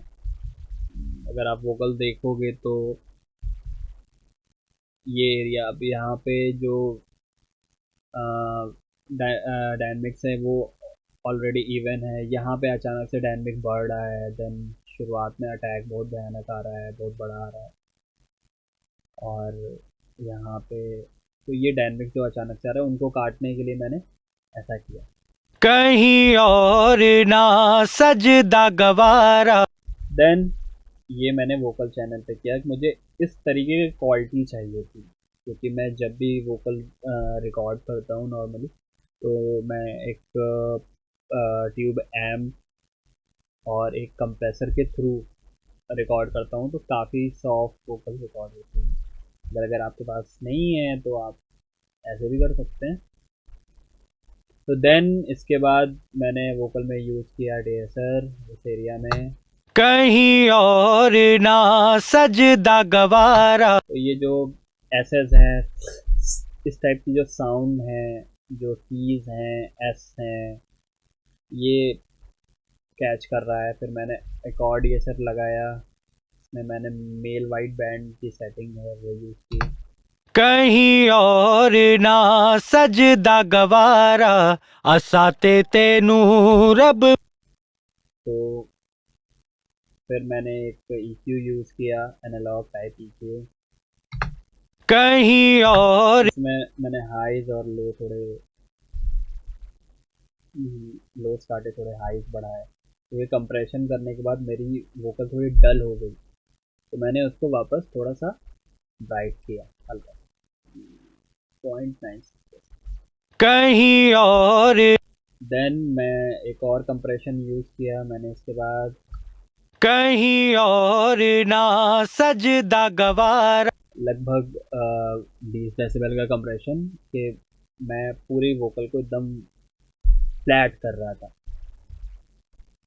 अगर आप वोकल देखोगे तो ये एरिया अब यहाँ पे जो डायनमिक्स है वो ऑलरेडी इवन है, यहाँ पे अचानक से डायनमिक बढ़ रहा है। देन शुरुआत में अटैक बहुत भयानक आ रहा है, बहुत बड़ा आ रहा है, और यहाँ पे तो ये डायनमिक जो अचानक से आ रहा है उनको काटने के लिए मैंने ऐसा किया। कहीं और ना सजदा गवारा। देन ये मैंने वोकल चैनल पे किया कि मुझे इस तरीके की क्वालिटी चाहिए थी, क्योंकि मैं जब भी वोकल रिकॉर्ड करता हूँ नॉर्मली, तो मैं एक ट्यूब एम्प और एक कंप्रेसर के थ्रू रिकॉर्ड करता हूँ, तो काफ़ी सॉफ्ट वोकल रिकॉर्ड होती है। अगर आपके पास नहीं है तो आप ऐसे भी कर सकते हैं। तो देन इसके बाद मैंने वोकल में यूज़ किया डेसर इस एरिया में। कहीं और ना सजदा गवारा। तो ये जो एसेस हैं, इस टाइप की जो साउंड है, जो टीज हैं, एस हैं, ये कैच कर रहा है। फिर मैंने एक और डेसर लगाया, इसमें मैंने मेल वाइड बैंड की सेटिंग है वो यूज़ की। कहीं और ना सजदा गवारा असा ते तेनू रब। तो फिर मैंने एक EQ यूज़ किया, एनालॉग टाइप EQ। कहीं और इसमें मैंने हाइज और लो थोड़े लोस काटे, थोड़े हाइज बढ़ाए। तो ये कंप्रेशन करने के बाद मेरी वोकल थोड़ी डल हो गई, तो मैंने उसको वापस थोड़ा सा ब्राइट किया, हल्का 0.9। कहीं और देन मैं एक और कंप्रेशन यूज़ किया मैंने इसके बाद, कहीं और ना सजदा गवारा। लगभग 20 डेसिबल का कंप्रेशन कि मैं पूरी वोकल को एकदम फ्लैट कर रहा था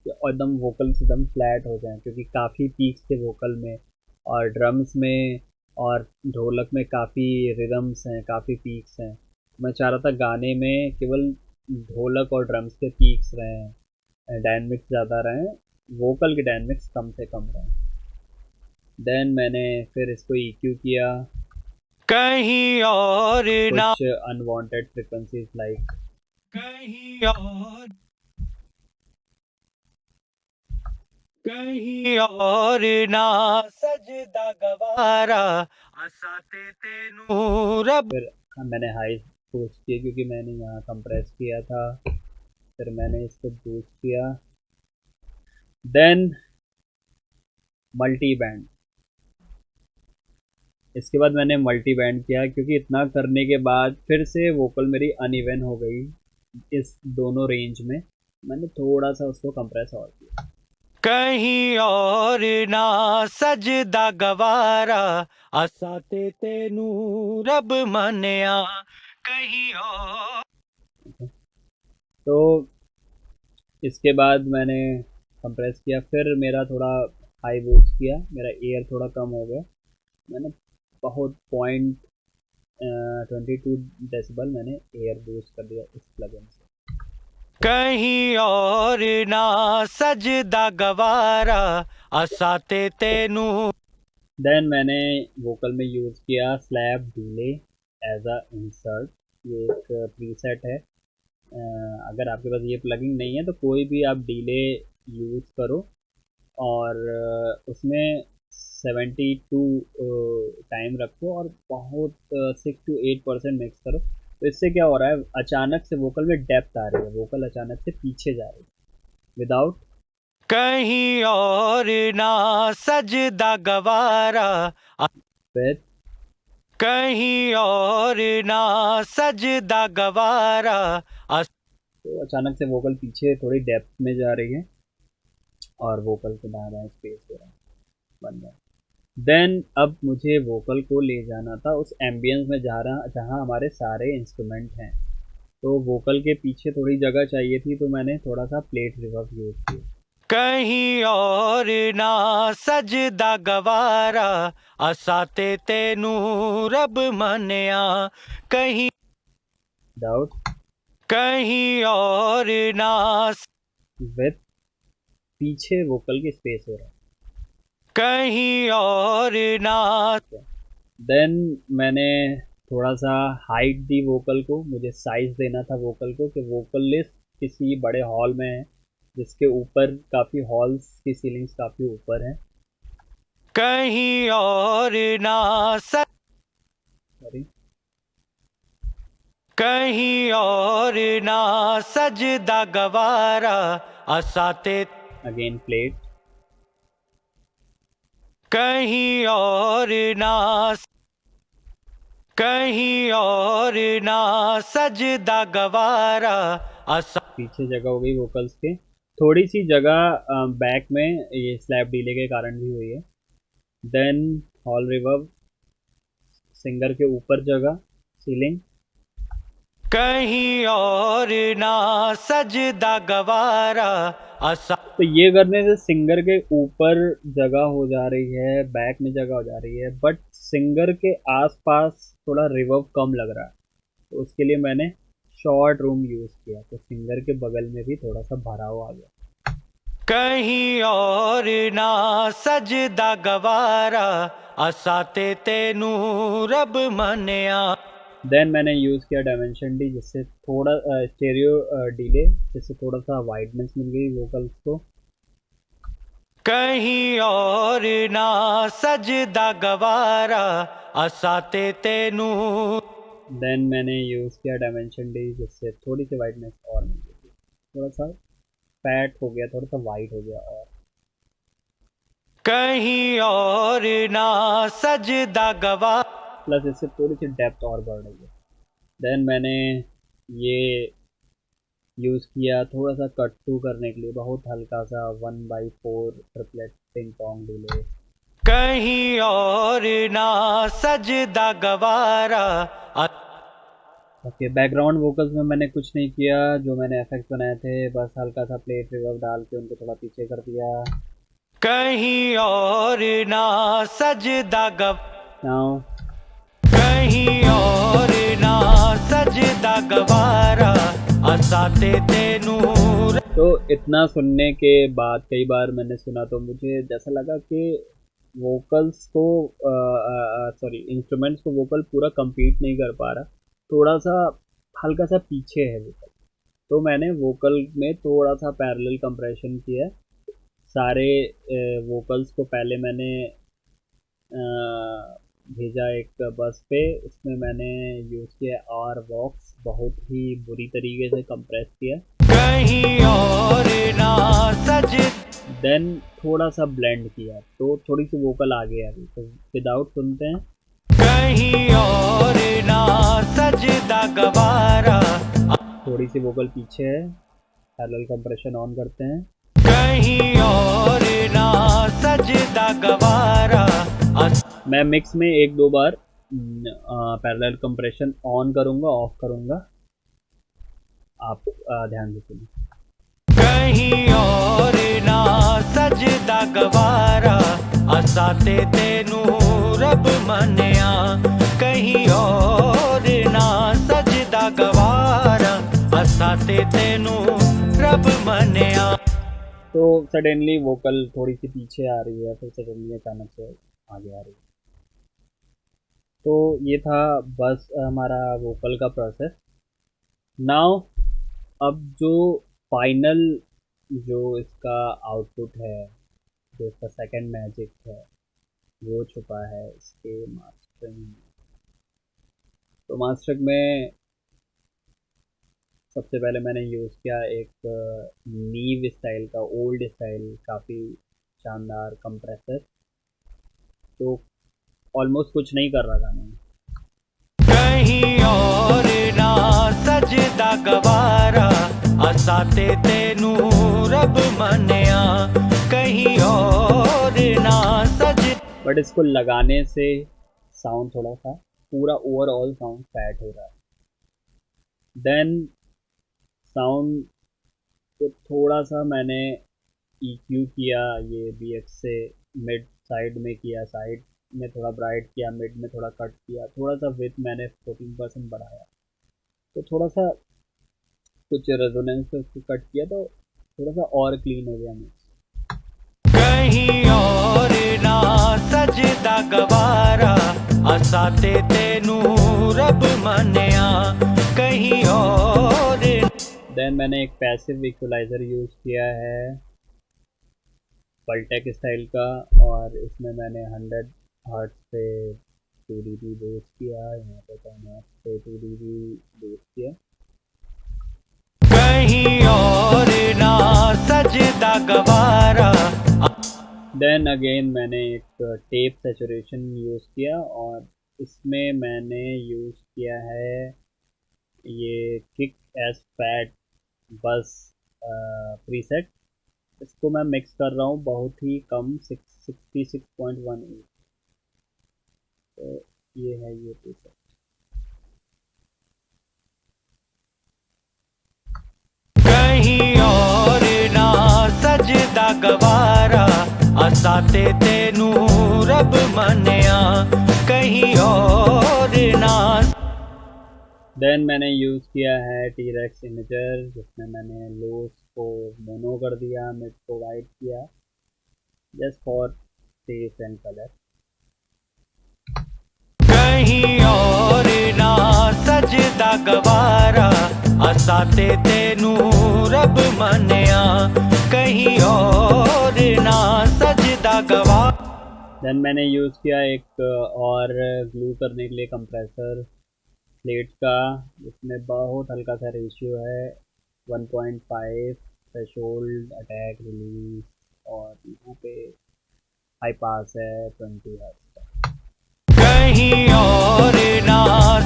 कि एकदम वोकल्स एकदम फ्लैट हो जाएं, क्योंकि काफ़ी पीक्स थे वोकल में और ड्रम्स में और ढोलक में काफ़ी रिदम्स हैं, काफ़ी पीक्स हैं। मैं चाह रहा था गाने में केवल ढोलक और ड्रम्स के पीक्स रहें, डायनमिक्स ज़्यादा रहें, वोकल के डायनमिक्स कम से कम रहें। देन मैंने फिर इसको EQ किया, कहीं और ना, कुछ अनवांटेड फ्रिक्वेंसीज लाइक, कहीं और, कहीं और ना सजदा गवारा, असाते तेनू रब। फिर मैंने हाई बूस्ट किया क्योंकि मैंने यहाँ कंप्रेस किया था, फिर मैंने इसको बूस्ट किया। देन मल्टी बैंड, इसके बाद मैंने मल्टी बैंड किया क्योंकि इतना करने के बाद फिर से वोकल मेरी अनइवन हो गई इस दोनों रेंज में, मैंने थोड़ा सा उसको कंप्रेस और किया। कहीं और ना सजदा गवारा, असाते तेनू रब मनिया, कहीं और। तो इसके बाद मैंने कंप्रेस किया, फिर मेरा थोड़ा हाई बूस्ट किया, मेरा एयर थोड़ा कम हो गया, मैंने बहुत 0.22 डेसिबल मैंने एयर बूस्ट कर दिया इस प्लगइन से। कहीं और ना सजदा गवारा, असाते तेनू। देन मैंने वोकल में यूज़ किया slap delay as a insert, ये एक प्रीसेट है। अगर आपके पास ये प्लगइन नहीं है तो कोई भी आप डिले यूज़ करो और उसमें 72 टाइम रखो और बहुत 6 to 8% मिक्स करो, तो इससे क्या हो रहा है, अचानक से वोकल में डेप्थ आ रही है, वोकल अचानक से पीछे जा रही है विदाउट। कहीं और ना सजदा गवारा, विद कहीं और ना सजदा गवारा, तो अचानक से वोकल पीछे थोड़ी डेप्थ में जा रही है और वोकल के दाएं बाएं स्पेस हो रहा है, बन रहा है। देन अब मुझे वोकल को ले जाना था उस एम्बियंस में जा रहा जहाँ हमारे सारे इंस्ट्रूमेंट हैं, तो वोकल के पीछे थोड़ी जगह चाहिए थी, तो मैंने थोड़ा सा प्लेट रिवर्ब यूज़ किया। कहीं और ना सजदा गवारा, असाते तेनू रब मनिया, कहीं, विदाउट, कहीं और ना। विद पीछे वोकल की स्पेस हो रहा कहीं और ना। है। देन मैंने थोड़ा सा हाइट दी वोकल को, मुझे साइज देना था वोकल को कि वोकलिस्ट किसी बड़े हॉल में है जिसके ऊपर काफ़ी हॉल्स की सीलिंग्स काफ़ी ऊपर है। कहीं और ना सॉरी, कहीं और ना सजदा गवारा, असाते, अगेन प्लेट, कहीं और ना, कहीं और ना सजदा गवारा, असा। पीछे जगह हो गई वोकल्स के, थोड़ी सी जगह बैक में ये स्लैब डीले के कारण भी हुई है। देन हॉल रिवर्ब, सिंगर के ऊपर जगह सीलिंग, कहीं और ना सजदा गवारा, असा। तो ये करने से सिंगर के ऊपर जगह हो जा रही है, बैक में जगह हो जा रही है, बट सिंगर के आसपास थोड़ा रिवर्ब कम लग रहा है, तो उसके लिए मैंने शॉर्ट रूम यूज़ किया, तो सिंगर के बगल में भी थोड़ा सा भराव आ गया। कहीं और ना सजदा गवारा, असाते तेनू रब मनिया। देन मैंने यूज़ किया डायमेंशन डी, जिससे थोड़ा स्टेरियो डिले, जिससे थोड़ा सा वाइडनेस मिल गई वोकल्स को। कहीं और ना सजदा गवारा, असाते तेनू। देन मैंने यूज़ किया डायमेंशन डी, जिससे थोड़ी सी वाइडनेस और मिल गई, थोड़ा सा फैट हो गया, थोड़ा सा वाइड हो गया और कहीं और ना सजदा गवारा, प्लस इससे थोड़ी सी डेप्थ और बढ़ रही है। देन मैंने ये यूज़ किया थोड़ा सा कट थ्रू करने के लिए, बहुत हल्का सा 1/4 ट्रिपलेट पिंग पोंग डिले। कहीं और ना सजदा गवारा। ओके, बैकग्राउंड वोकल्स में मैंने कुछ नहीं किया, जो मैंने इफेक्ट बनाए थे बस हल्का सा प्लेट रिवर्ब डाल के उनको थोड़ा पीछे कर दिया। कहीं और ना सजदा नाउ कहीं और ना सजदा गवारा असाते तेनूर। तो इतना सुनने के बाद कई बार मैंने सुना तो मुझे जैसा लगा कि वोकल्स को सॉरी इंस्ट्रूमेंट्स को वोकल पूरा compete नहीं कर पा रहा, थोड़ा सा हल्का सा पीछे है वोकल। तो मैंने वोकल में थोड़ा सा पैरेलल कंप्रेशन किया। सारे वोकल्स को पहले मैंने भेजा एक बस पे, उसमें मैंने यूज़ किया आर वॉक्स, बहुत ही बुरी तरीके से कंप्रेस किया। कहीं और ना सज देन थोड़ा सा ब्लेंड किया तो थोड़ी सी वोकल आगे आ गई। तो विदाउट सुनते हैं। कहीं और ना सजदा गवारा। थोड़ी सी वोकल पीछे है, पैरेलल कंप्रेशन ऑन करते हैं। कहीं और ना सजदा गवारा। मैं मिक्स में एक दो बार पैरेलल कंप्रेशन ऑन करूंगा, ऑफ करूंगा, आप ध्यान से सुनिए। कहीं और ना सजदा गवारा असाते तेनू रब मनिया। कहीं और ना सजदा गवारा असाते तेनू रब मनिया। तो सडनली वोकल थोड़ी सी पीछे आ रही है, फिर सडनली अचानक से आगे आ रही है। तो ये था बस हमारा वोकल का प्रोसेस। नाउ अब जो फाइनल जो इसका आउटपुट है, जो इसका सेकंड मैजिक है, वो छुपा है इसके मास्टरिंग में। तो मास्टरिंग में सबसे पहले मैंने यूज़ किया एक नीव स्टाइल का, ओल्ड स्टाइल, काफ़ी शानदार कंप्रेसर, तो ऑलमोस्ट कुछ नहीं कर रहा था मैं। कहीं और ना सजदा गवारा असाते तेनू रब मनिया। कहीं और ना सज बट इसको लगाने से साउंड थोड़ा सा, पूरा ओवरऑल साउंड फैट हो रहा है। देन साउंड को थोड़ा सा मैंने EQ किया, ये BX से मिड साइड में किया, साइड में थोड़ा ब्राइट किया, मिड में थोड़ा कट किया, थोड़ा सा विथ मैंने 14% बढ़ाया, तो थोड़ा सा कुछ रेजोनेंस पे उसको कट किया, तो थोड़ा सा और क्लीन हो गया मिक्स। कहीं और ना सजदा गवारा असाते तेनू रब मनिया। कहीं और देन मैंने एक पैसिव इक्वलाइजर यूज़ किया है पलटेक स्टाइल का, और इसमें मैंने 100 हर्ट्ज पे 2 dB बेस किया, यहाँ पे 10 हर्ट्ज पे 2 dB बेस किया। कहीं और ना सजदा गवारा। देन अगेन मैंने एक टेप सेचुरेशन यूज़ किया, और इसमें मैंने यूज़ किया है ये किक एस फैट बस प्रीसेट। इसको मैं मिक्स कर रहा हूँ बहुत ही कम, 66.18। तो ये है ये प्रीसेट। कहीं और ना सजदा गवारा असाते तेनू रब मनिया। कहीं और ना देन मैंने यूज़ किया है टीरेक्स इमेजर, जिसमें मैंने लोस को मोनो कर दिया, मिड को वाइट किया, just for taste and colour. कहीं और ना सजदा गवारा असाते तेनू रब मनिया। कहीं और ना सजदा गवारा। देन मैंने यूज़ किया एक और ग्लू करने के लिए कंप्रेसर प्लेट का, जिसमें बहुत हल्का सा रेशियो है 1.5 थ्रेशोल्ड, अटैक, रिलीज, और यहाँ पे हाई पास है 20 हर्ट्ज का। कहीं और ना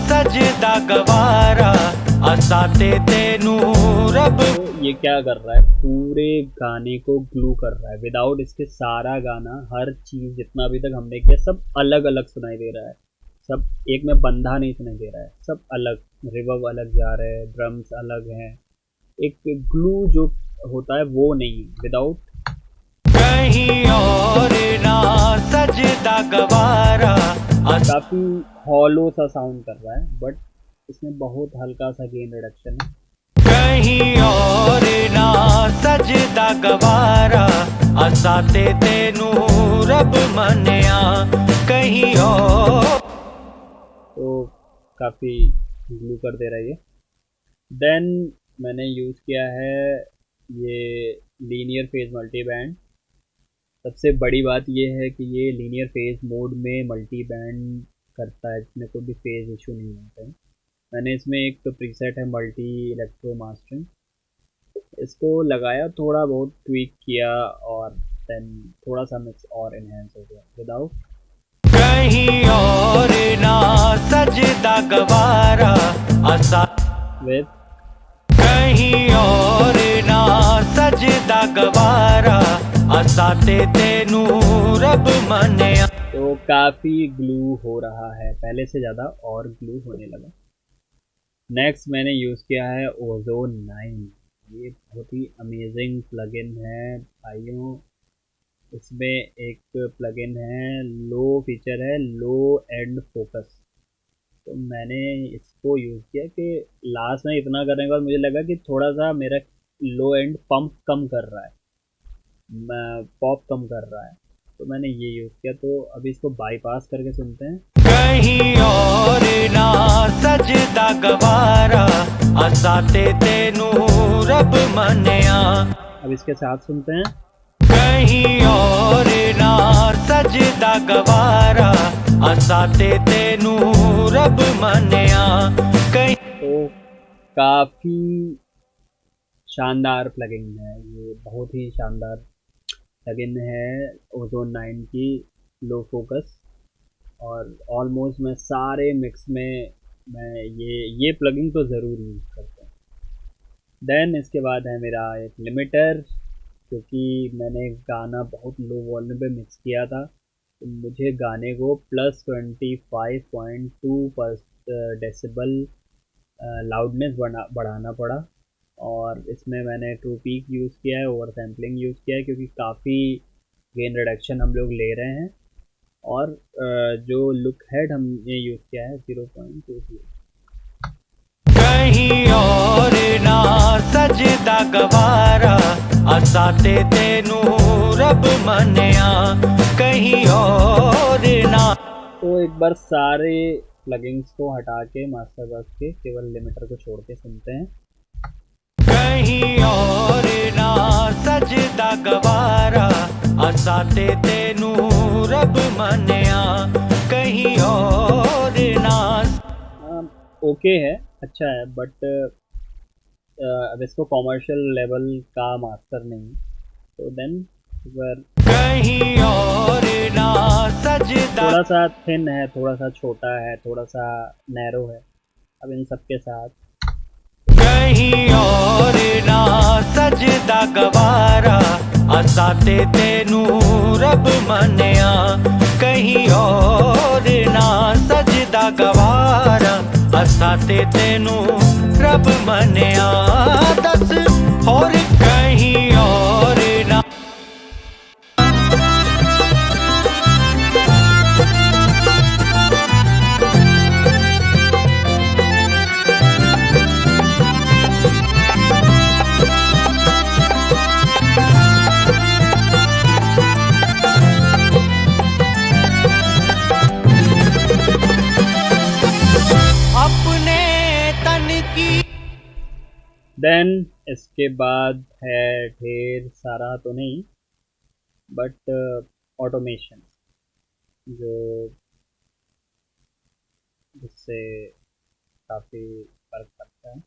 सजदा गवारा असाते तेनू रब। तो ये क्या कर रहा है, पूरे गाने को ग्लू कर रहा है। विदाउट इसके सारा गाना, हर चीज़ जितना अभी तक हमने किया, सब अलग अलग सुनाई दे रहा है। सब एक में बंधा नहीं सुनाई दे रहा है, सब अलग। रिवर्ब अलग जा रहे हैं, ड्रम्स अलग हैं, एक ग्लू जो होता है वो नहीं, विदाउट। कहीं और ना सजदा गवारा। काफ़ी हॉलो सा साउंड कर रहा है, बट इसमें बहुत हल्का सा गेन रिडक्शन है। कहीं और ना सजदा गवारा, असाते तेनू रब मनिया कहीं और। तो काफ़ी ग्लू कर दे रहा है ये। देन मैंने यूज़ किया है ये लीनियर फेज मल्टी बैंड। सबसे बड़ी बात ये है कि ये लीनियर फेज मोड में मल्टी बैंड करता है, इसमें कोई भी फेज इशू नहीं होता है। मैंने इसमें एक प्रीसेट है मल्टी इलेक्ट्रो मास्टरिंग, इसको लगाया, थोड़ा बहुत ट्वीक किया, और देन थोड़ा सा मिक्स और इन्हेंस हो गया विदाउट। कहीं और ना सजदा गवारा, असा विद कहीं और ना सजदा गवारा, असाते तेनू रब मनिया। तो काफ़ी ग्लू हो रहा है, पहले से ज़्यादा और ग्लू होने लगा। नेक्स्ट मैंने यूज़ किया है ओजोन 9। ये बहुत ही अमेजिंग प्लगइन है भाइयों। इसमें एक प्लगइन है, लो फीचर है, लो एंड फोकस। तो मैंने इसको यूज़ किया कि लास्ट में इतना करने के बाद मुझे लगा कि थोड़ा सा मेरा लो एंड पंप कम कर रहा है, पॉप कम कर रहा है, तो मैंने ये यूज़ किया। तो अभी इसको बाईपास करके सुनते हैं। कहीं और ना सजदा गवारा, असाते तेनू रब मनिया। अब इसके साथ सुनते हैं। कहीं और ना सजदा गवारा, असाते तेनू रब मनिया कहीं। तो काफ़ी शानदार प्लगइन है ये, बहुत ही शानदार प्लगइन है ओजोन 9 की लो फोकस। और ऑलमोस्ट मैं सारे मिक्स में मैं ये प्लगइन तो ज़रूर यूज़ करता हूँ। देन इसके बाद है मेरा एक लिमिटर, क्योंकि मैंने गाना बहुत लो वॉल्यूम पे मिक्स किया था, तो मुझे गाने को +25.2 पर डेसिबल लाउडनेस बढ़ाना पड़ा। और इसमें मैंने ट्रू पीक यूज़ किया है, ओवर सैम्पलिंग यूज़ किया है, क्योंकि काफ़ी गेन रिडक्शन हम लोग ले रहे हैं। और जो लुक हेड हमने यूज़ किया है 0.20। कहीं और ना सजदा गवारा, असाते तेनू रब मनिया कहीं और ना। तो एक बार सारे प्लगइन्स को हटा के मास्टर बॉक्स के केवल लिमिटर को छोड़ के सुनते हैं। कहीं और ना सजदा गवारा, असाते तेनू रब मनिया कहीं और ना। ओके है, अच्छा है, बट अब इसको कॉमर्शियल लेवल का मास्टर नहीं, तो देन अगर कहीं और ना सजदा। थोड़ा सा थिन है, थोड़ा सा छोटा है, थोड़ा सा नैरो है। अब इन सब के साथ कहीं और ना सजदा गवारा, असाते तेनू रब मनिया कहीं और ना सजदा गवारा, असाते तेनू रब मनिया। दस और कहीं और ना। अपने तन की। देन इसके बाद है ढेर सारा तो नहीं, बट ऑटोमेशन, जो जिससे काफ़ी फ़र्क पड़ता है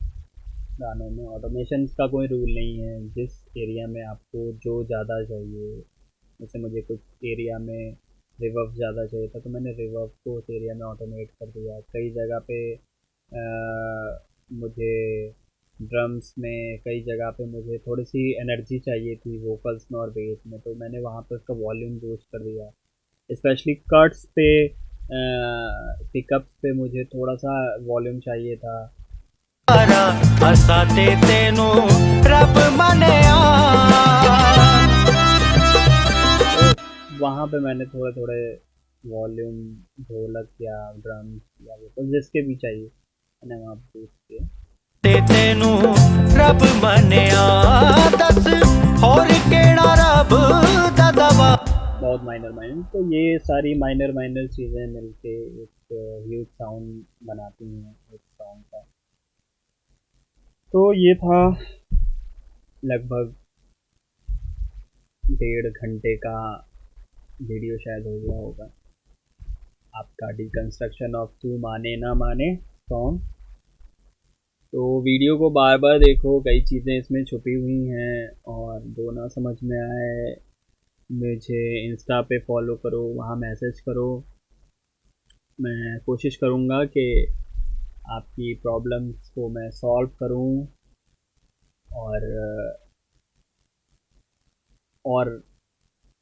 गानों में। ऑटोमेशन का कोई रूल नहीं है, जिस एरिया में आपको जो ज़्यादा चाहिए, जैसे मुझे कुछ एरिया में रिवर्ब ज़्यादा चाहिए था, तो मैंने रिवर्ब को उस एरिया में ऑटोमेट कर दिया। कई जगह पे मुझे ड्रम्स में कई जगह पे मुझे थोड़ी सी एनर्जी चाहिए थी वोकल्स में और बेस में, तो मैंने वहाँ पे उसका वॉल्यूम बूस्ट कर दिया। स्पेशली कट्स पे, पिकअप्स पे मुझे थोड़ा सा वॉल्यूम चाहिए था। हसाते तेनू रब मनेया। तो वहाँ पे मैंने थोड़े थोड़े वॉल्यूम, ढोलक या ड्रम्स या वोकल जिसके भी चाहिए मैंने वहाँ पे बूस्ट किए। ते तेनू रब मनेया, दस होर केड़ा रब दा दवा। बहुत माइनर माइनर, तो ये सारी माइनर माइनर चीज़ें मिलके एक ह्यूज साउंड बनाती हैं एक सॉन्ग का। तो ये था लगभग 1.5 घंटे का वीडियो, शायद हो गया होगा, आपका डिकंस्ट्रक्शन ऑफ तू माने ना माने सॉन्ग। तो वीडियो को बार बार देखो, कई चीज़ें इसमें छुपी हुई हैं, और जो ना समझ में आए मुझे इंस्टा पे फॉलो करो, वहाँ मैसेज करो। मैं कोशिश करूँगा कि आपकी प्रॉब्लम्स को मैं सॉल्व करूँ, और और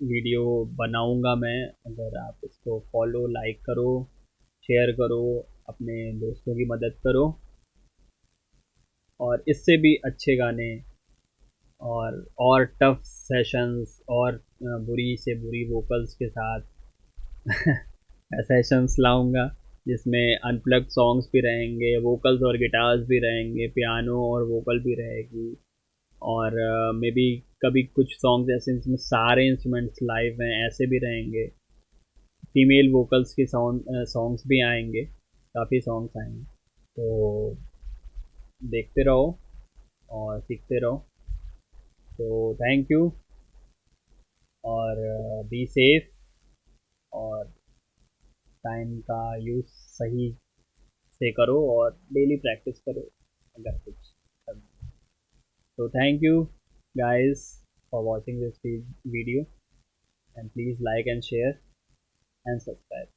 वीडियो बनाऊँगा मैं। अगर आप इसको फॉलो, लाइक करो, शेयर करो, अपने दोस्तों की मदद करो, और इससे भी अच्छे गाने और टफ सेशंस और बुरी से बुरी वोकल्स के साथ सेशंस लाऊंगा, जिसमें अनप्लग्ड सॉन्ग्स भी रहेंगे, वोकल्स और गिटार्स भी रहेंगे, पियानो और वोकल भी रहेगी, और मे बी कभी कुछ सॉन्ग्स ऐसे जिसमें सारे इंस्ट्रूमेंट्स लाइव हैं, ऐसे भी रहेंगे। फीमेल वोकल्स के सॉन्ग्स भी आएंगे, काफ़ी सॉन्ग्स आएंगे। तो देखते रहो और सीखते रहो। तो थैंक यू, और बी सेफ, और टाइम का यूज़ सही से करो, और डेली प्रैक्टिस करो अगर कुछ करना। तो thank you guys for watching this video, and please like and share and subscribe.